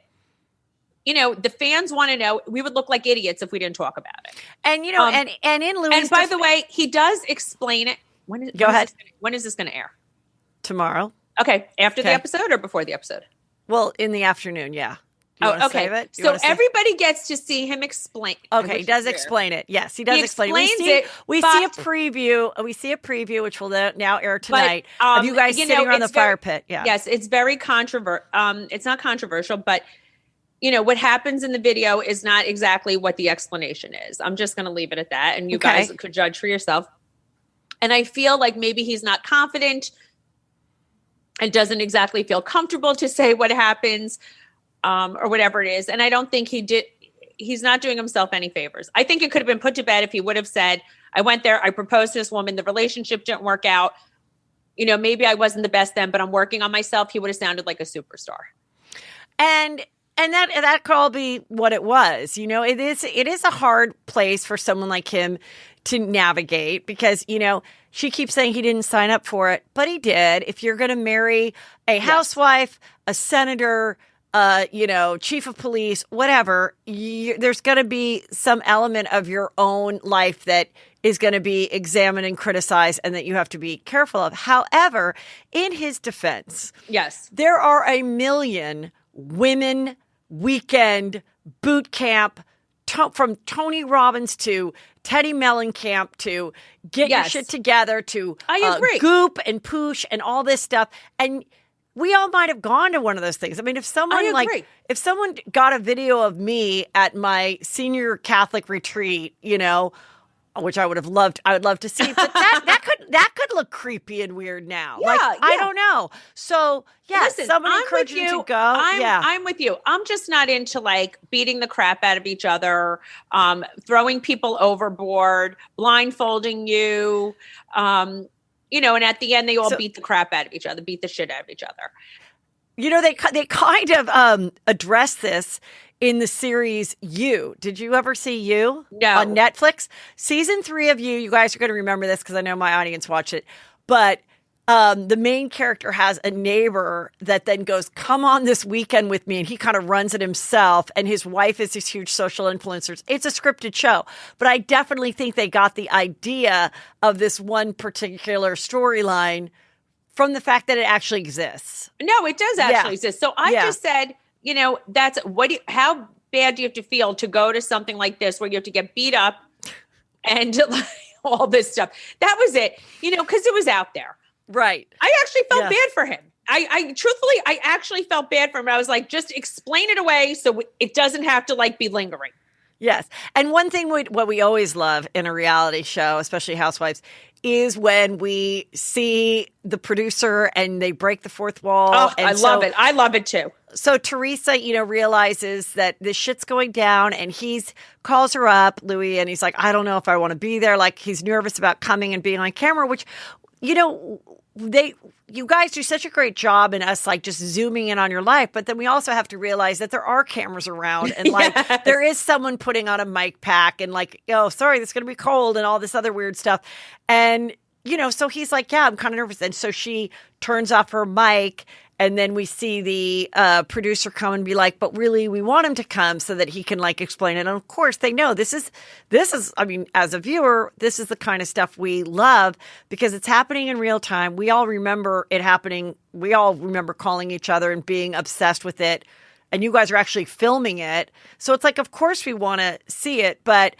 The fans want to know. We would look like idiots if we didn't talk about it. And, and in Louis' and by the way, he does explain it. Go ahead. When is this going to air? Tomorrow. Okay. After the episode or before the episode? Well, in the afternoon. Yeah. Okay. So everybody gets to see him explain. Okay. He does explain it. Yes, he does explain it. We see a preview. We see a preview, which will now air tonight, of you guys sitting around the fire pit. Yeah. Yes. It's very controversial. It's not controversial, but what happens in the video is not exactly what the explanation is. I'm just going to leave it at that. And you guys could judge for yourself. And I feel like maybe he's not confident and doesn't exactly feel comfortable to say what happens, or whatever it is. And I don't think he's not doing himself any favors. I think it could have been put to bed if he would have said, I went there, I proposed to this woman, the relationship didn't work out. Maybe I wasn't the best then, but I'm working on myself. He would have sounded like a superstar. And that could all be what it was. It is a hard place for someone like him to navigate because, she keeps saying he didn't sign up for it, but he did. If you're going to marry a housewife, a senator, chief of police, whatever, there's going to be some element of your own life that is going to be examined and criticized and that you have to be careful of. However, in his defense, there are a million women weekend boot camp from Tony Robbins to Teddy Mellencamp to get your shit together to I agree. Goop and Poosh and all this stuff. And we all might have gone to one of those things. I mean, if someone got a video of me at my senior Catholic retreat, which I would love to see, but that could look creepy and weird now. I don't know. So someone encouraged you to go. I'm with you. I'm just not into beating the crap out of each other, throwing people overboard, blindfolding you, and at the end they all beat the crap out of each other, beat the shit out of each other. They kind of address this in the series You. Did you ever see You? No. On Netflix? Season 3 of You guys are going to remember this because I know my audience watched it. But the main character has a neighbor that then goes, come on this weekend with me. And he kind of runs it himself. And his wife is this huge social influencer. It's a scripted show. But I definitely think they got the idea of this one particular storyline from the fact that it actually exists. No, it does actually exist. So I just said, that's how bad do you have to feel to go to something like this where you have to get beat up and all this stuff? That was it, because it was out there. Right. I actually felt bad for him. I truthfully, I actually felt bad for him. I was like, just explain it away so it doesn't have to be lingering. Yes. And one thing what we always love in a reality show, especially Housewives, is when we see the producer and they break the fourth wall. Oh, and I love it. I love it too. So Teresa, realizes that this shit's going down and calls her up, Louis, and he's like, I don't know if I want to be there. He's nervous about coming and being on camera, which you guys do such a great job in us like just zooming in on your life, but then we also have to realize that there are cameras around and like Yes. there is someone putting on a mic pack and like, oh, sorry, it's going to be cold and all this other weird stuff. And, so he's like, yeah, I'm kind of nervous. And so she turns off her mic. And then we see the producer come and be like, but really, we want him to come so that he can like explain it. And of course, they know this is, I mean, as a viewer, this is the kind of stuff we love because it's happening in real time. We all remember it happening. We all remember calling each other and being obsessed with it. And you guys are actually filming it. So it's like, of course, we want to see it. But,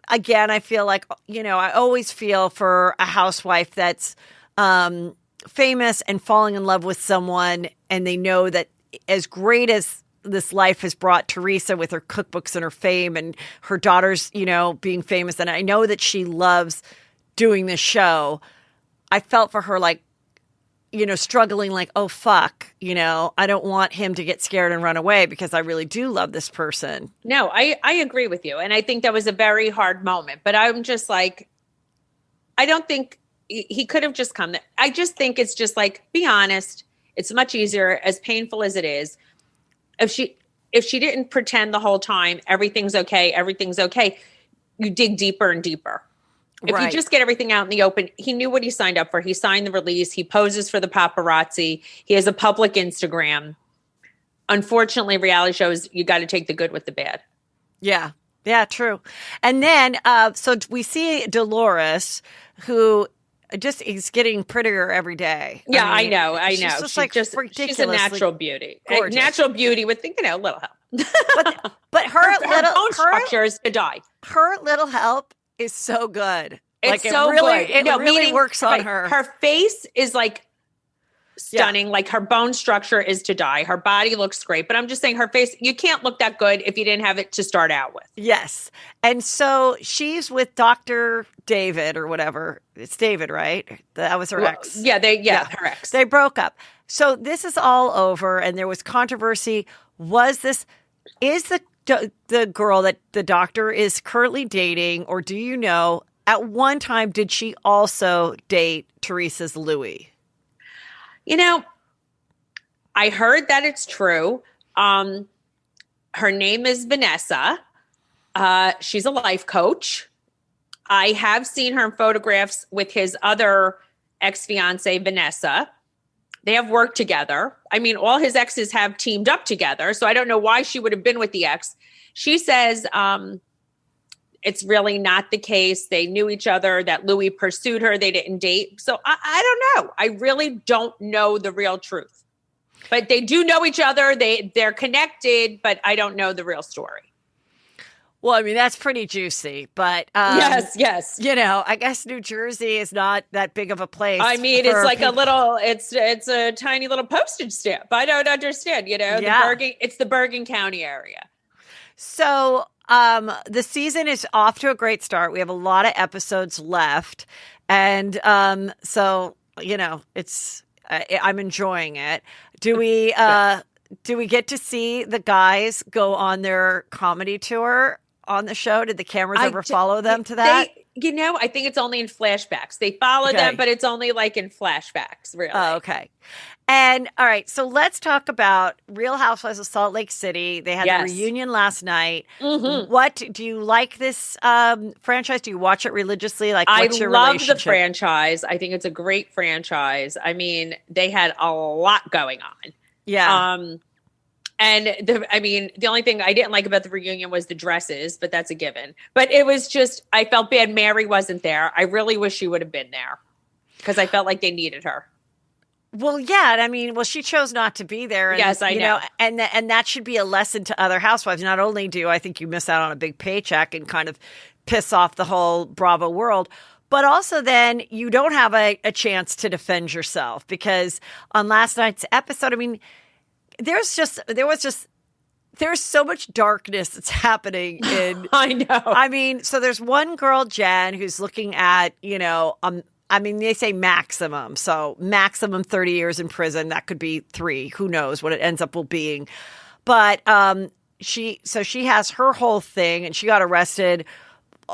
I feel like, I always feel for a housewife that's, famous and falling in love with someone, and they know that as great as this life has brought Teresa with her cookbooks and her fame and her daughters, being famous, and I know that she loves doing this show, I felt for her like, struggling like, oh, fuck, I don't want him to get scared and run away because I really do love this person. No, I agree with you. And I think that was a very hard moment, but I'm just like, I don't think he could have just come there. I just think it's just like, be honest. It's much easier, as painful as it is. If she didn't pretend the whole time, everything's okay, you dig deeper and deeper. If you just get everything out in the open, he knew what he signed up for. He signed the release. He poses for the paparazzi. He has a public Instagram. Unfortunately, reality shows, you got to take the good with the bad. Yeah. Yeah, true. And then, so we see Dolores, who just is getting prettier every day. Yeah, I know. She's just like ridiculously she's a natural beauty. Gorgeous. Natural beauty with, little help. But her bone structure is to die. Her little help is so good. It's like, so good. It really meaning, works on her. Her face is like stunning. Yeah. Like her bone structure is to die. Her body looks great. But I'm just saying her face, you can't look that good if you didn't have it to start out with. Yes. And so she's with Dr. David or whatever. It's David, right? That was her ex. Yeah, her ex. They broke up. So this is all over and there was controversy. Is the girl that the doctor is currently dating, or do you know, at one time, did she also date Teresa's Louis? I heard that it's true. Her name is Vanessa. She's a life coach. I have seen her in photographs with his other ex-fiancée, Vanessa. They have worked together. I mean, all his exes have teamed up together, so I don't know why she would have been with the ex. She says it's really not the case. They knew each other, that Louis pursued her. They didn't date. So I don't know. I really don't know the real truth. But they do know each other. They're connected, but I don't know the real story. Well, I mean, that's pretty juicy, but yes. I guess New Jersey is not that big of a place. I mean, it's like it's a tiny little postage stamp. I don't understand, it's the Bergen County area. So the season is off to a great start. We have a lot of episodes left. And so, it's I'm enjoying it. Do we get to see the guys go on their comedy tour on the show? Did the cameras ever follow them to that? I think it's only in flashbacks. They follow them, but it's only like in flashbacks, really. Oh, okay. And all right, so let's talk about Real Housewives of Salt Lake City. They had a reunion last night. Mm-hmm. What do you like this franchise? Do you watch it religiously? Like, what's your relationship? I love the franchise. I think it's a great franchise. I mean, they had a lot going on. Yeah. And the only thing I didn't like about the reunion was the dresses, but that's a given. But it was just, I felt bad Mary wasn't there. I really wish she would have been there because I felt like they needed her. Well, yeah. She chose not to be there. And, yes, I know. And that should be a lesson to other housewives. Not only do I think you miss out on a big paycheck and kind of piss off the whole Bravo world, but also then you don't have a chance to defend yourself because on last night's episode, there's so much darkness that's happening in. I know. So there's one girl, Jen, who's looking at, they say maximum. So maximum 30 years in prison. That could be 3. Who knows what it ends up being. But she has her whole thing and she got arrested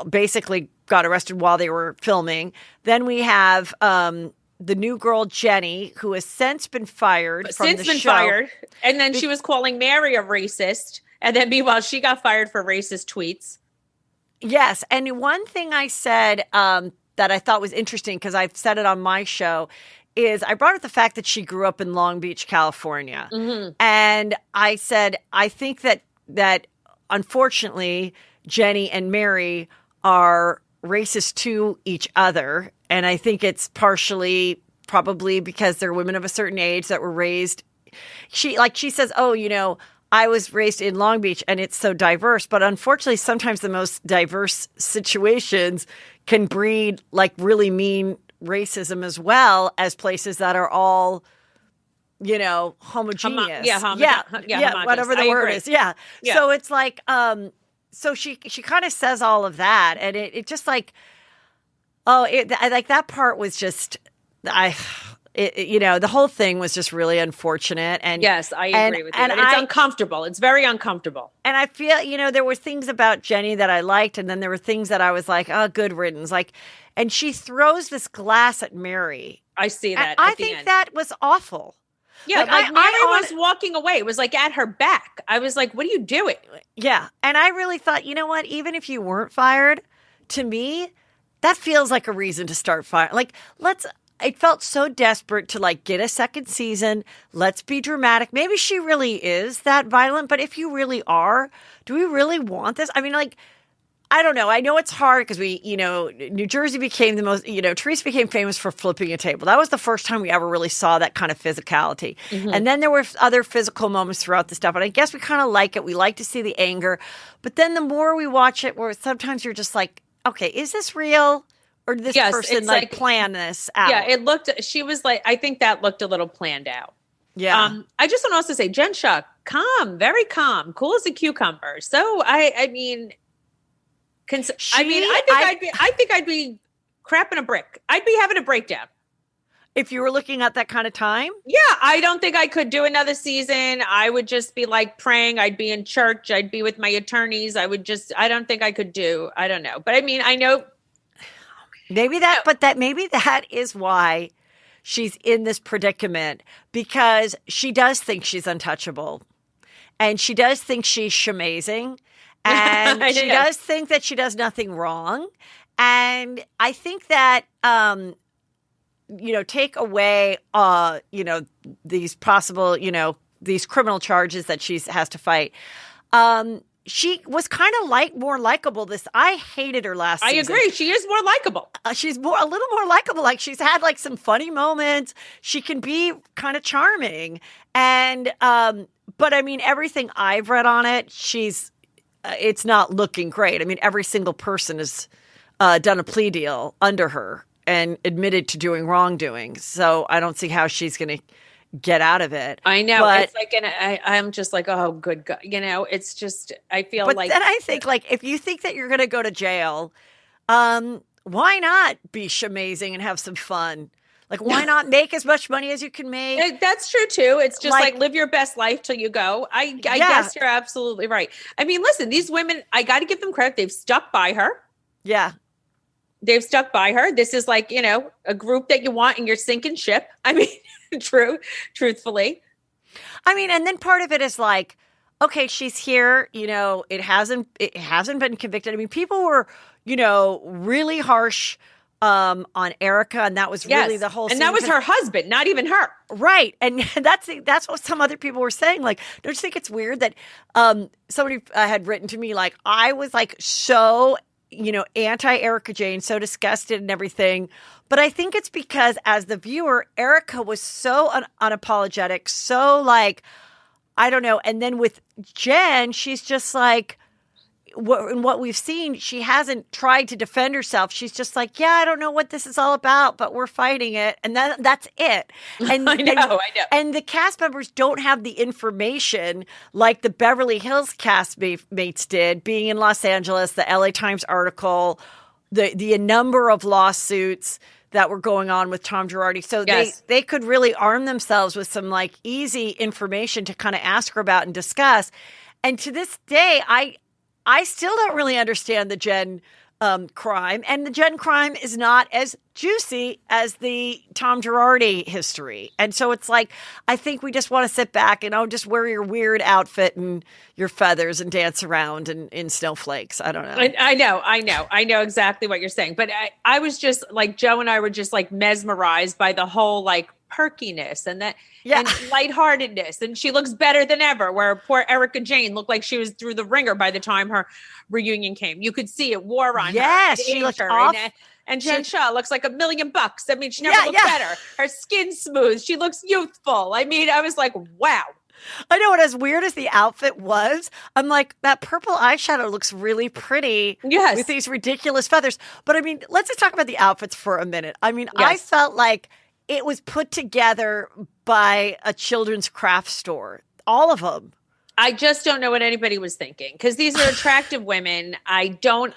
basically got arrested while they were filming. Then we have the new girl, Jenny, who has since been fired from the show. And then she was calling Mary a racist. And then meanwhile, she got fired for racist tweets. Yes. And one thing I said that I thought was interesting, because I've said it on my show, is I brought up the fact that she grew up in Long Beach, California. Mm-hmm. And I said, I think that unfortunately, Jenny and Mary are racist to each other. And I think it's partially probably because they're women of a certain age that were raised. She says, oh, I was raised in Long Beach and it's so diverse. But unfortunately, sometimes the most diverse situations can breed like really mean racism as well as places that are all, homogeneous. Whatever the word is. Yeah. So it's like, so she kind of says all of that. And it just like, like that part was just, the whole thing was just really unfortunate. And yes, I agree with you. And it's uncomfortable. It's very uncomfortable. And I feel, there were things about Jenny that I liked. And then there were things that I was like, oh, good riddance. Like, and she throws this glass at Mary. I see that. I think that was awful. Yeah, like Mary was walking away. It was like at her back. I was like, what are you doing? Yeah. And I really thought, you know what? Even if you weren't fired, to me, that feels like a reason to start firing. Like, it felt so desperate to like get a second season. Let's be dramatic. Maybe she really is that violent, but if you really are, do we really want this? I mean, like, I don't know. I know it's hard because New Jersey became the most, Teresa became famous for flipping a table. That was the first time we ever really saw that kind of physicality. Mm-hmm. And then there were other physical moments throughout the stuff. And I guess we kind of like it. We like to see the anger. But then the more we watch it, where sometimes you're just like, okay, is this real? Or did this person like plan this out? Yeah, she was like, I think that looked a little planned out. Yeah. I just want to also say, Jen Shuck, calm, very calm, cool as a cucumber. So I think I'd be crapping a brick. I'd be having a breakdown. If you were looking at that kind of time? Yeah, I don't think I could do another season. I would just be like praying. I'd be in church. I'd be with my attorneys. I don't think I could do, I don't know. But I mean, I know. Maybe that is why she's in this predicament, because she does think she's untouchable and she does think she's amazing. And she does think that she does nothing wrong. And I think that, take away, these possible, these criminal charges that she has to fight. She was kind of more likable. I hated her last season. I agree. She is more likable. She's a little more likable. Like, she's had like some funny moments. She can be kind of charming. And, but I mean, everything I've read on it, it's not looking great. I mean, every single person has done a plea deal under her and admitted to doing wrongdoing. So I don't see how she's going to get out of it. I know. But it's like, I'm just like, oh, good God. It's just, I feel like. But then I think, like, if you think that you're going to go to jail, why not be amazing and have some fun? Like, why not make as much money as you can make? That's true, too. It's just like live your best life till you go. I guess you're absolutely right. I mean, listen, these women, I got to give them credit. They've stuck by her. Yeah. They've stuck by her. This is like, a group that you want in your sinking ship. I mean, truthfully. I mean, and then part of it is like, okay, she's here, it hasn't been convicted. I mean, people were, really harsh on Erica, and that was really the whole and that was her husband, not even her. Right. And that's what some other people were saying. Like, don't you think it's weird that somebody had written to me, like, I was like so, anti-Erica Jane, so disgusted and everything. But I think it's because as the viewer, Erica was so unapologetic, so like, I don't know. And then with Jen, she's just like, in what we've seen, she hasn't tried to defend herself. She's just like, yeah, I don't know what this is all about, but we're fighting it. And that's it. And I know. And the cast members don't have the information like the Beverly Hills castmates did, being in Los Angeles, the LA Times article, the number of lawsuits that were going on with Tom Girardi. So they could really arm themselves with some like easy information to kind of ask her about and discuss. And to this day, I still don't really understand the Jen crime, and the Jen crime is not as juicy as the Tom Girardi history. And so it's like, I think we just want to sit back and just wear your weird outfit and your feathers and dance around in snowflakes. I don't know. I know exactly what you're saying. But I was just like, Joe and I were just like mesmerized by the whole like perkiness and and lightheartedness. And she looks better than ever, where poor Erica Jane looked like she was through the ringer by the time her reunion came. You could see it wore on her. Yes, she looked off. And Jen Shaw looks like $1 million. I mean, she never looked better. Her skin's smooth. She looks youthful. I mean, I was like, wow. I know, and as weird as the outfit was, I'm like, that purple eyeshadow looks really pretty with these ridiculous feathers. But I mean, let's just talk about the outfits for a minute. I mean, I felt like it was put together by a children's craft store. All of them. I just don't know what anybody was thinking, because these are attractive women. I don't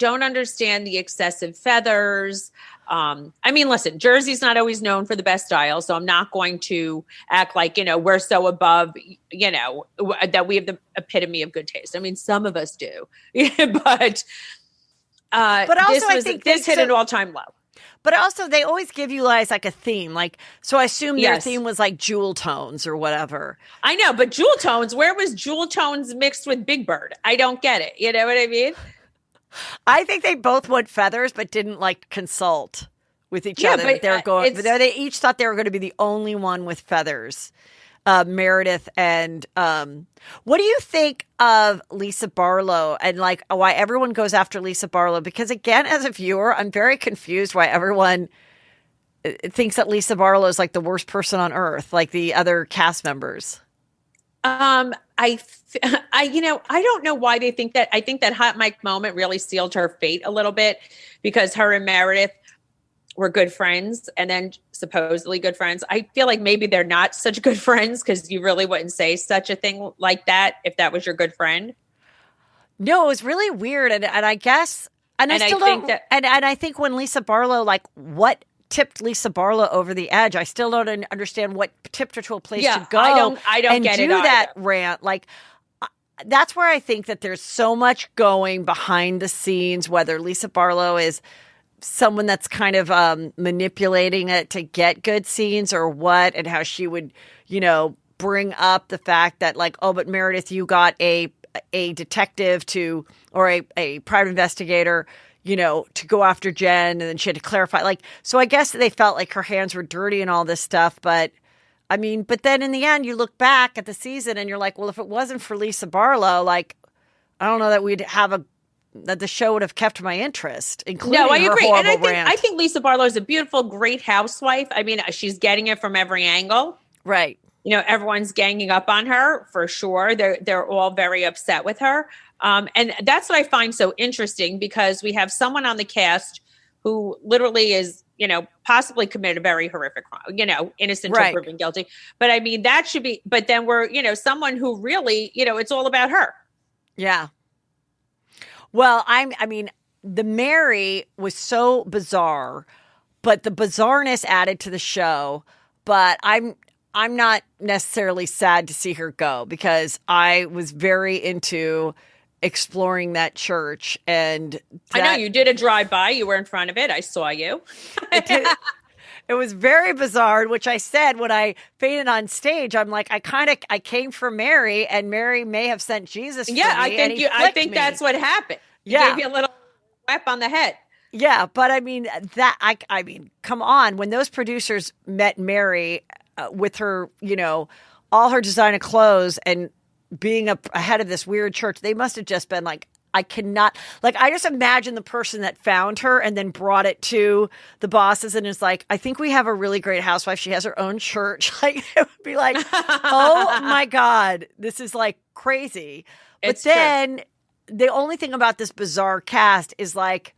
understand the excessive feathers. I mean, listen, Jersey's not always known for the best style, so I'm not going to act like, we're so above, that we have the epitome of good taste. I mean, some of us do, but also I think this hit an all-time low. But also, they always give you like a theme. Like, so I assume their theme was like jewel tones or whatever. I know, but jewel tones, where was jewel tones mixed with Big Bird? I don't get it. You know what I mean? I think they both went feathers, but didn't like consult with each other. But they each thought they were going to be the only one with feathers. Meredith and what do you think of Lisa Barlow and like why everyone goes after Lisa Barlow? Because again, as a viewer, I'm very confused why everyone thinks that Lisa Barlow is like the worst person on earth, like the other cast members. I don't know why they think that. I think that hot mic moment really sealed her fate a little bit, because her and Meredith were good friends, and then supposedly good friends. I feel like maybe they're not such good friends, because you really wouldn't say such a thing like that if that was your good friend. No, it was really weird, and I guess, and I think when Lisa Barlow, like, what tipped Lisa Barlow over the edge? I still don't understand what tipped her to a place to go. I don't get it. Do that rant, like. That's where I think that there's so much going behind the scenes, whether Lisa Barlow is someone that's kind of manipulating it to get good scenes or what, and how she would, bring up the fact that like, oh, but Meredith, you got a detective or a private investigator, to go after Jen, and then she had to clarify. Like, so I guess they felt like her hands were dirty and all this stuff, but I mean, but then in the end, you look back at the season and you're like, well, if it wasn't for Lisa Barlow, like, I don't know that that the show would have kept my interest, including her horrible rant. I think Lisa Barlow is a beautiful, great housewife. I mean, she's getting it from every angle. Right. Everyone's ganging up on her for sure. They're all very upset with her. And that's what I find so interesting, because we have someone on the cast who literally is, possibly committed a very horrific crime, innocent until proven guilty. But I mean, that should be, but then we're, someone who really, it's all about her. Yeah. Well, I mean, the Mary was so bizarre, but the bizarreness added to the show. But I'm not necessarily sad to see her go, because I was very into exploring that church. And I know you did a drive-by. You were in front of it. I saw you. It was very bizarre, which I said when I fainted on stage. I'm like, I came for Mary, and Mary may have sent Jesus for me. I think that's what happened. He gave you a little whap on the head. Yeah, but I mean, I mean, come on. When those producers met Mary with her, all her designer clothes and being ahead of this weird church, they must have just been like, I cannot, like, I just imagine the person that found her and then brought it to the bosses and is like, I think we have a really great housewife. She has her own church. Like, it would be like, oh my God, this is like crazy. But then the only thing about this bizarre cast is like,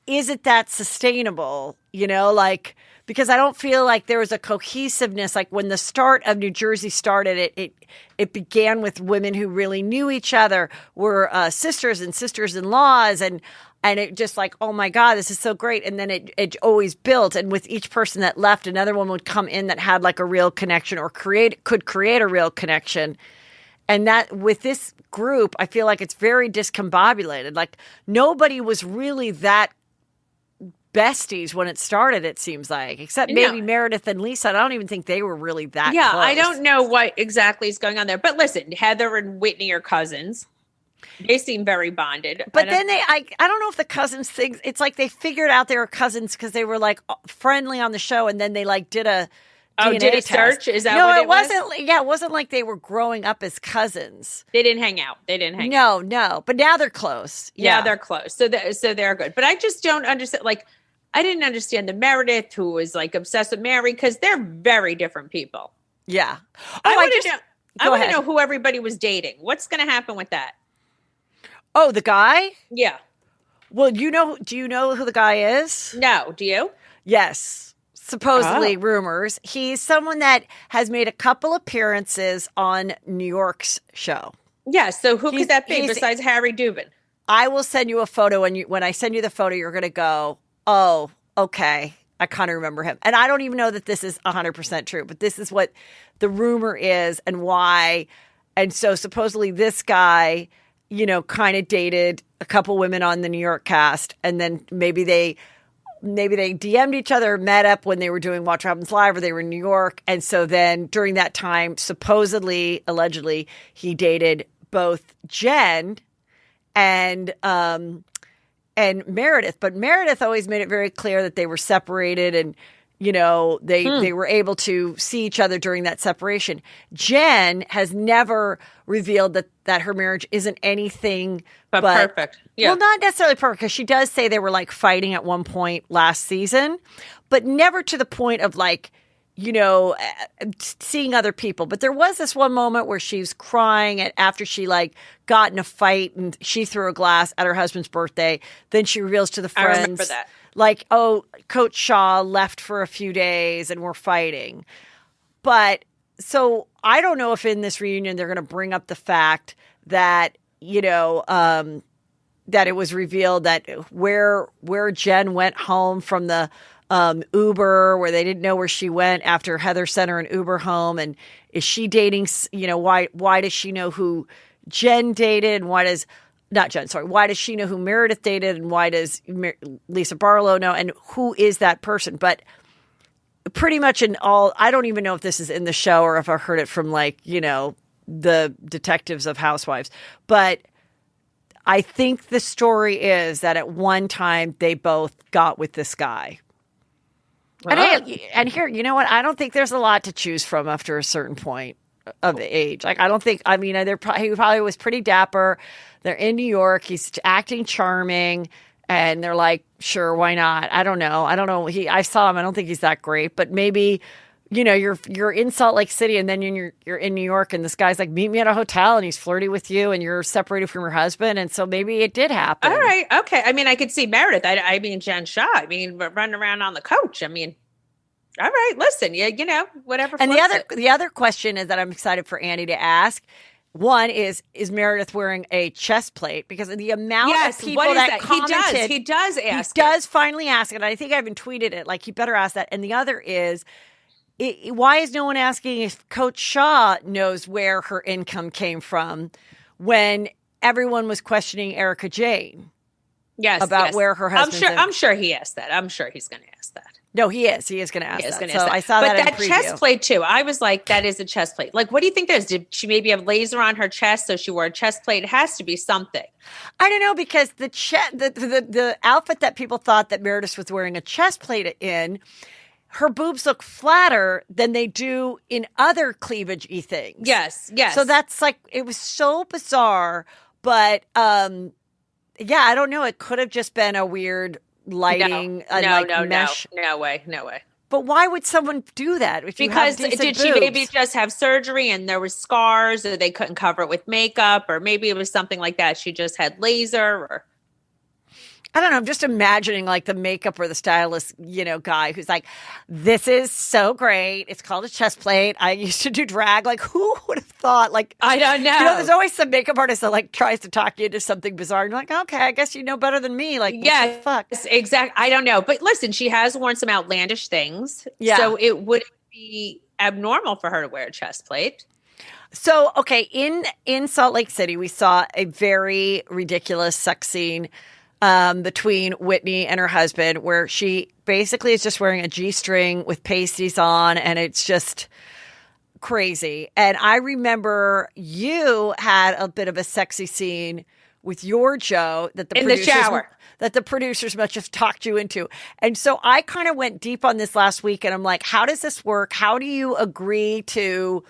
is it that sustainable? Like, because I don't feel like there was a cohesiveness. Like when the start of New Jersey started, it began with women who really knew each other, were sisters and sisters-in-laws, and it just like, oh my God, this is so great. And then it always built. And with each person that left, another one would come in that had like a real connection or could create a real connection. And that with this group, I feel like it's very discombobulated. Like nobody was really that besties when it started, it seems like, except maybe Meredith and Lisa. I don't even think they were really that close. I don't know what exactly is going on there. But listen, Heather and Whitney are cousins. They seem very bonded. But then I don't know if the cousins thing, it's like they figured out they were cousins because they were like friendly on the show, and then they like did a DNA did a test. search? Is that no, what it wasn't. Yeah, it wasn't like they were growing up as cousins. They didn't hang out. No. But now they're close. Yeah, they're close. So they're good. But I just don't understand. Like, I didn't understand the Meredith who was like obsessed with Mary because they're very different people. Yeah. I want to know who everybody was dating. What's going to happen with that? Oh, the guy? Yeah. Well, do you know who the guy is? No. Do you? Yes. Supposedly, rumors. He's someone that has made a couple appearances on New York's show. Yeah. So who could that be besides Harry Dubin? I will send you a photo, and when I send you the photo, you're going to go, oh, okay. I kind of remember him. And I don't even know that this is 100% true, but this is what the rumor is and why. And so supposedly this guy, kind of dated a couple women on the New York cast, and then maybe they DM'd each other, met up when they were doing Watch What Happens Live, or they were in New York. And so then during that time, supposedly, allegedly, he dated both Jen and Meredith. But Meredith always made it very clear that they were separated, and they were able to see each other during that separation. Jen has never revealed that her marriage isn't anything but perfect. Yeah. Well, not necessarily perfect, because she does say they were like fighting at one point last season, but never to the point of like, seeing other people. But there was this one moment where she was crying after she like got in a fight and she threw a glass at her husband's birthday. Then she reveals to the friends, I remember that. Like, oh, Coach Shaw left for a few days and we're fighting. But so I don't know if in this reunion they're going to bring up the fact that, that it was revealed that where Jen went home from the Uber, where they didn't know where she went after Heather sent her an Uber home. And is she dating, why does she know who Jen dated? And why does she know who Meredith dated? And why does Lisa Barlow know? And who is that person? But pretty much I don't even know if this is in the show or if I heard it from the detectives of Housewives. But I think the story is that at one time they both got with this guy. And here, you know what? I don't think there's a lot to choose from after a certain point of age. Like, he probably was pretty dapper. They're in New York. He's acting charming. And they're like, sure, why not? I don't know. I saw him. I don't think he's that great. But maybe, you're in Salt Lake City, and then you're in New York, and this guy's like, meet me at a hotel, and he's flirty with you, and you're separated from your husband. And so maybe it did happen. All right. Okay. I could see Meredith. Jen Shaw. Running around on the couch. All right. Listen, whatever. And the other question is that I'm excited for Andy to ask. One is Meredith wearing a chest plate? Because of the amount of people that commented. He does ask. He does finally ask it. And I think I even tweeted it. Like, he better ask that. And the other is, why is no one asking if Coach Shaw knows where her income came from when everyone was questioning Erica Jane? Yes, about where her husband. I'm sure he asked that. I'm sure he's going to ask that. No, he is. He is going to ask that. So I saw that in the preview. But that chest plate too. I was like, that is a chest plate. Like, what do you think that is? Did she maybe have laser on her chest, so she wore a chest plate? It has to be something. I don't know, because the outfit that people thought that Meredith was wearing a chest plate in, her boobs look flatter than they do in other cleavage-y things. Yes. So that's like, it was so bizarre. But yeah, I don't know. It could have just been a weird lighting. Mesh. No way. But why would someone do that? Because did she maybe just have surgery and there were scars, or they couldn't cover it with makeup, or maybe it was something like that. She just had laser, or I don't know. I'm just imagining like the makeup or the stylist, guy who's like, this is so great. It's called a chest plate. I used to do drag. Like, who would have thought? Like, I don't know. There's always some makeup artist that like tries to talk you into something bizarre. And you're like, okay, I guess you know better than me. Like, yeah, fuck. Exactly. I don't know. But listen, she has worn some outlandish things. Yeah. So it wouldn't be abnormal for her to wear a chest plate. So, okay, in Salt Lake City, we saw a very ridiculous sex scene between Whitney and her husband, where she basically is just wearing a G-string with pasties on, and it's just crazy. And I remember you had a bit of a sexy scene with your Joe that in the shower that the producers must have talked you into. And so I kind of went deep on this last week, and I'm like, how does this work? How do you agree to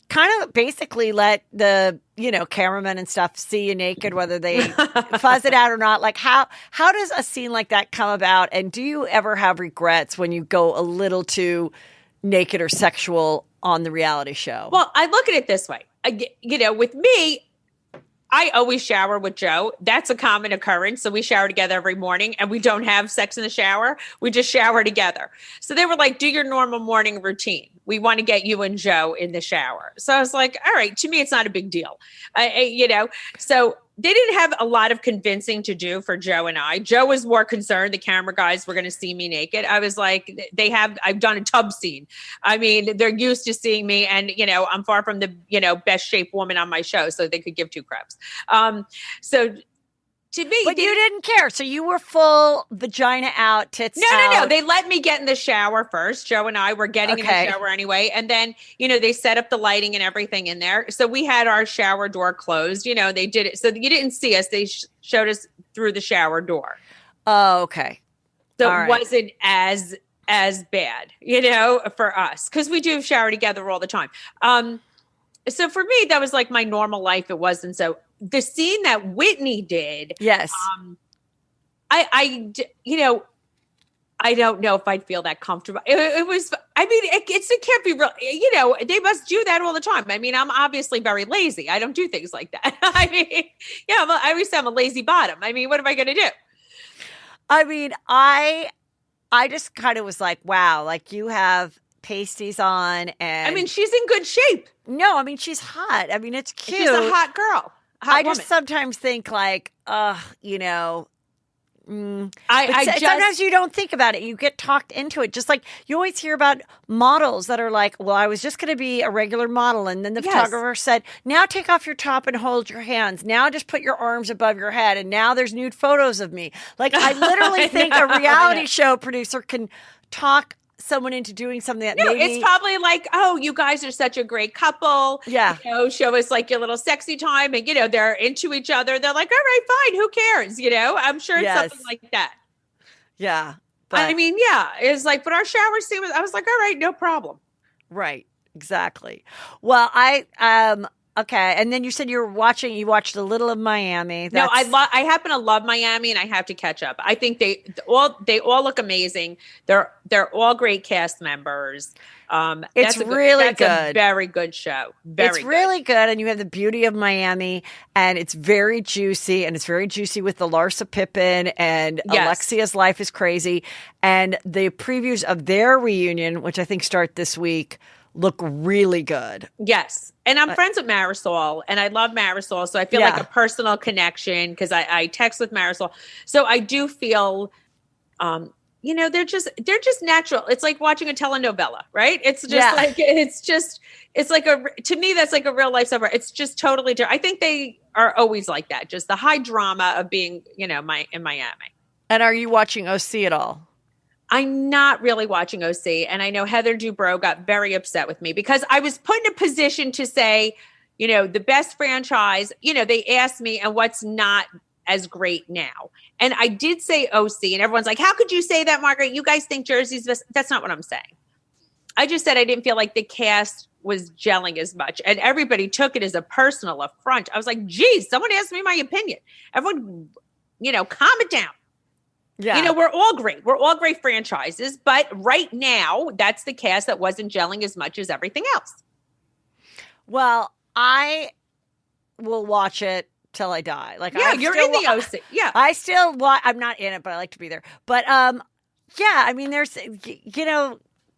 kind of basically let the, cameramen and stuff see you naked, whether they fuzz it out or not? Like how does a scene like that come about? And do you ever have regrets when you go a little too naked or sexual on the reality show? Well, I look at it this way. With me, I always shower with Joe. That's a common occurrence. So we shower together every morning, and we don't have sex in the shower. We just shower together. So they were like, do your normal morning routine. We want to get you and Joe in the shower. So I was like, all right, to me, it's not a big deal. So they didn't have a lot of convincing to do for Joe and I. Joe was more concerned the camera guys were going to see me naked. I was like, I've done a tub scene. I mean, they're used to seeing me, and, I'm far from the, best shaped woman on my show, so they could give two craps. So to me, but you didn't care. So you were full vagina out, tits out. No. They let me get in the shower first. Joe and I were getting in the shower anyway. And then, they set up the lighting and everything in there. So we had our shower door closed. They did it. So you didn't see us. They showed us through the shower door. Oh, okay. So it wasn't as bad, for us, because we do shower together all the time. So for me, that was like my normal life. It wasn't so. The scene that Whitney did, yes, I don't know if I'd feel that comfortable. It was, it can't be real. They must do that all the time. I mean, I'm obviously very lazy. I don't do things like that. I always say I'm a lazy bottom. I mean, what am I going to do? I mean, I just kind of was like, wow, like you have pasties on, and she's in good shape. No, she's hot. It's cute. She's a hot girl. I just sometimes think like, sometimes you don't think about it. You get talked into it. Just like you always hear about models that are like, well, I was just going to be a regular model. And then the photographer said, now take off your top and hold your hands. Now just put your arms above your head. And now there's nude photos of me. Like I literally think a reality show producer can talk someone into doing something that maybe it's probably like, oh, you guys are such a great couple. Yeah. Show us like your little sexy time. And, they're into each other. They're like, all right, fine. Who cares? I'm sure it's something like that. Yeah. But it's like, but our shower scene I was like, all right, no problem. Right. Exactly. Well, okay. And then you said you watched a little of Miami. No, I happen to love Miami, and I have to catch up. I think they all look amazing. They're all great cast members. That's really good. A very good show. It's really good. And you have the beauty of Miami, and it's very juicy, and it's very juicy with the Larsa Pippen, and Alexia's life is crazy. And the previews of their reunion, which I think start this week, look really good. Yes. And I'm friends with Marisol, and I love Marisol. So I feel like a personal connection because I text with Marisol. So I do feel, they're just natural. It's like watching a telenovela, right? It's just to me, that's like a real life summer. It's just totally different. I think they are always like that. Just the high drama of being, in Miami. And are you watching OC at all? I'm not really watching OC, and I know Heather Dubrow got very upset with me because I was put in a position to say, the best franchise, they asked me, and what's not as great now. And I did say OC, and everyone's like, how could you say that, Margaret? You guys think Jersey's best? That's not what I'm saying. I just said I didn't feel like the cast was gelling as much, and everybody took it as a personal affront. I was like, geez, someone asked me my opinion. Everyone, calm it down. Yeah. We're all great. We're all great franchises. But right now, that's the cast that wasn't gelling as much as everything else. Well, I will watch it till I die. Like, you're in the OC. Yeah. I still I'm not in it, but I like to be there. But, there's,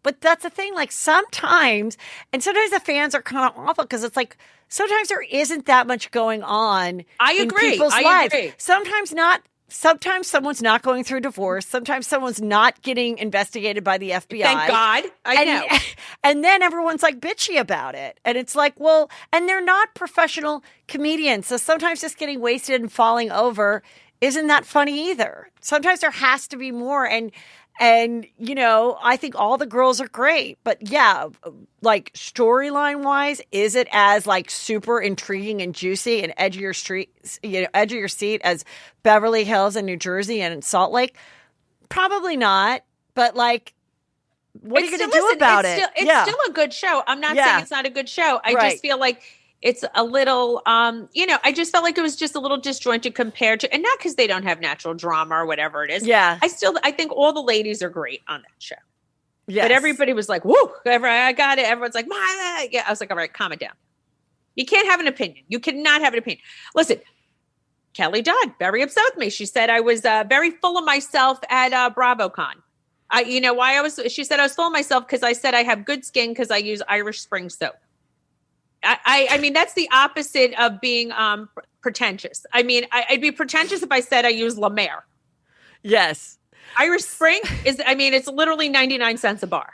but that's the thing. Like sometimes the fans are kind of awful because it's like, sometimes there isn't that much going on. I agree. In people's lives. Sometimes not sometimes someone's not going through divorce. Sometimes someone's not getting investigated by the FBI. Thank God. I know. And then everyone's like bitchy about it. And it's like, well, and they're not professional comedians. So sometimes just getting wasted and falling over isn't that funny either. Sometimes there has to be more. And, you know, I think all the girls are great, but yeah, like storyline wise, is it as like super intriguing and juicy and edge of your seat as Beverly Hills and New Jersey and Salt Lake? Probably not, but like, what are you going to do about it? It's still a good show. I'm not saying it's not a good show. I just feel like it's a little, you know, I just felt like it was just a little disjointed compared to, and not because they don't have natural drama or whatever it is. Yeah. I think all the ladies are great on that show. Yes. But everybody was like, whoa, I got it. Everyone's like, yeah. I was like, all right, calm it down. You can't have an opinion. You cannot have an opinion. Listen, Kelly Dodd, very upset with me. She said I was very full of myself at BravoCon. You know why she said I was full of myself because I said I have good skin because I use Irish Spring soap. I mean, that's the opposite of being pretentious. I mean, I'd be pretentious if I said I use La Mer. Yes. Irish Spring it's literally 99 cents a bar.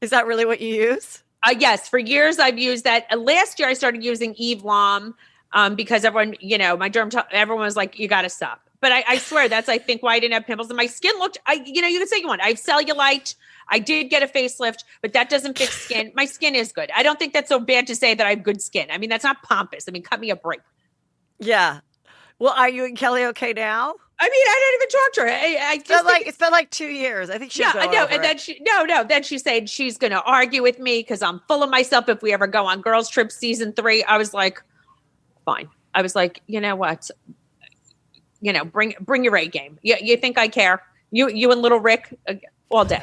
Is that really what you use? Yes. For years, I've used that. Last year, I started using Eve Lom because everyone, you know, everyone was like, you got to stop. But I swear that's, I think, why I didn't have pimples. And my skin looked, you can say you want. I have cellulite. I did get a facelift, but that doesn't fix skin. My skin is good. I don't think that's so bad to say that I have good skin. I mean, that's not pompous. I mean, cut me a break. Yeah. Well, are you and Kelly okay now? I mean, I don't even talk to her. It's been like 2 years. I think she's I know. And then then she said she's going to argue with me because I'm full of myself. If we ever go on Girls Trip season 3, I was like, fine. I was like, you know what? You know, bring your A game. You think I care? You and little Rick all day.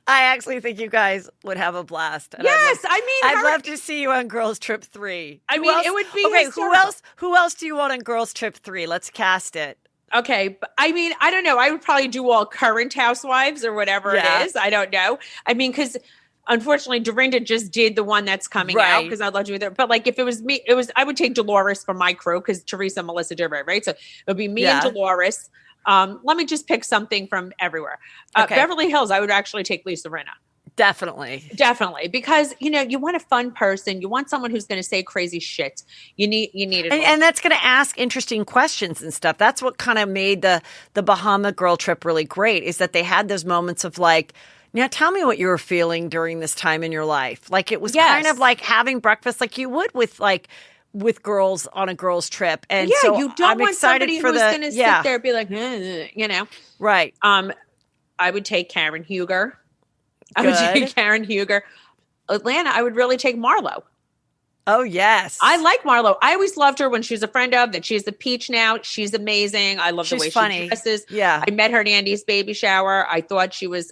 I actually think you guys would have a blast. And yes, I'd love to see you on Girls Trip 3. It would be okay. hysterical. Who else do you want on Girls Trip 3? Let's cast it. Okay, but I mean, I don't know. I would probably do all current housewives or whatever it is. I don't know. I mean, because unfortunately, Dorinda just did the one that's coming out because I'd love to be there. But like, if it was me, I would take Dolores from my crew because Teresa and Melissa did it, right? So it would be me and Dolores. Let me just pick something from everywhere. Beverly Hills, I would actually take Lisa Rinna. Definitely. Because, you know, you want a fun person. You want someone who's going to say crazy shit. You need it. And that's going to ask interesting questions and stuff. That's what kind of made the Bahama girl trip really great, is that they had those moments of like, now tell me what you were feeling during this time in your life. Like it was kind of like having breakfast like you would with girls on a girls trip. And so you don't I'm want excited somebody for who's going to sit there and be like, you know. Right. I would take Karen Huger. Atlanta, I would really take Marlo. Oh, yes. I like Marlo. I always loved her when she was a friend of, that she's a peach now. She's amazing. I love the way she dresses. Yeah. I met her at Andy's baby shower. I thought she was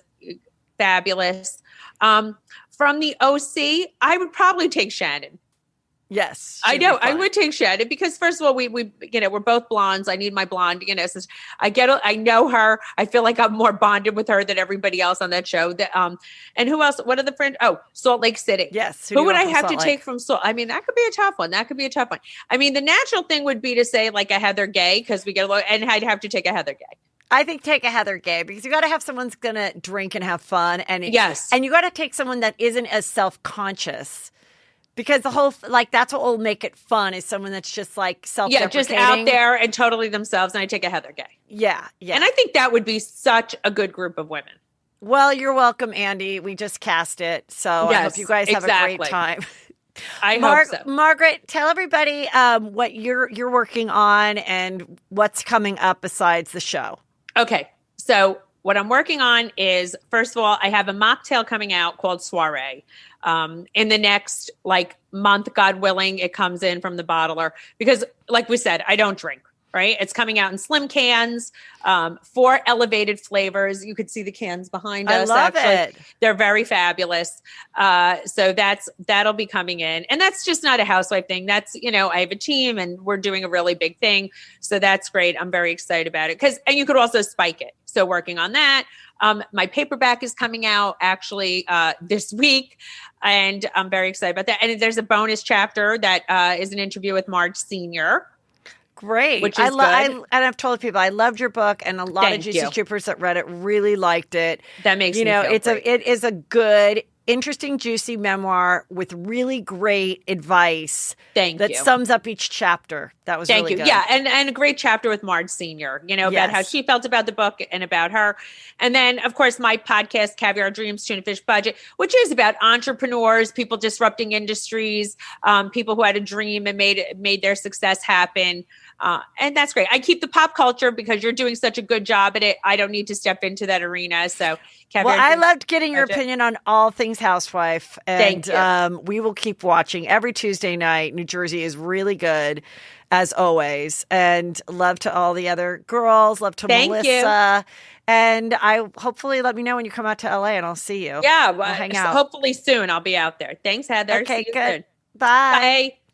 fabulous. From the OC, I would probably take Shannon. Yes. I know. I would take Shannon because first of all, we you know, we're both blondes. I need my blonde, you know, so I know her. I feel like I'm more bonded with her than everybody else on that show. And who else? What are the friends? Oh, Salt Lake City. Yes. Who would I have to take from Salt? I mean, that could be a tough one. I mean, the natural thing would be to say like a Heather Gay because we get a lot, and I'd have to take a Heather Gay. I think take a Heather Gay because you got to have someone's going to drink and have fun. And yes. And you got to take someone that isn't as self-conscious. Because the whole, like, that's what will make it fun is someone that's just like self-deprecating. Yeah, just out there and totally themselves. And I take a Heather Gay. Yeah, yeah. And I think that would be such a good group of women. Well, you're welcome, Andy. We just cast it. So I hope you guys have a great time. I hope so. Margaret, tell everybody what you're working on and what's coming up besides the show. Okay. So what I'm working on is, first of all, I have a mocktail coming out called Soiree. In the next month, God willing, it comes in from the bottler because like we said, I don't drink, right? It's coming out in slim cans, 4 elevated flavors. You could see the cans behind us. I love it. They're very fabulous. So that'll be coming in, and that's just not a housewife thing. That's, you know, I have a team and we're doing a really big thing. So that's great. I'm very excited about it and you could also spike it. So working on that. My paperback is coming out actually this week, and I'm very excited about that. And there's a bonus chapter that is an interview with Marge Sr. Great. Which is good. And I've told people I loved your book, and a lot of Thank Juicy you. Troopers that read it really liked it. That makes me feel great. it is a good, interesting, juicy memoir with really great advice. Thank that you. sums up each chapter. That was really good. Yeah, and a great chapter with Marge Sr., about how she felt about the book and about her. And then, of course, my podcast, Caviar Dreams, Tuna Fish Budget, which is about entrepreneurs, people disrupting industries, people who had a dream and made their success happen. And that's great. I keep the pop culture because you're doing such a good job at it. I don't need to step into that arena. So, I loved getting your opinion on all things Housewife. And Thank you. We will keep watching every Tuesday night. New Jersey is really good, as always. And love to all the other girls. Love to Melissa. And hopefully let me know when you come out to LA and I'll see you. Yeah. We'll hang out. Hopefully soon I'll be out there. Thanks, Heather. Okay, See you good. soon. Bye. Bye.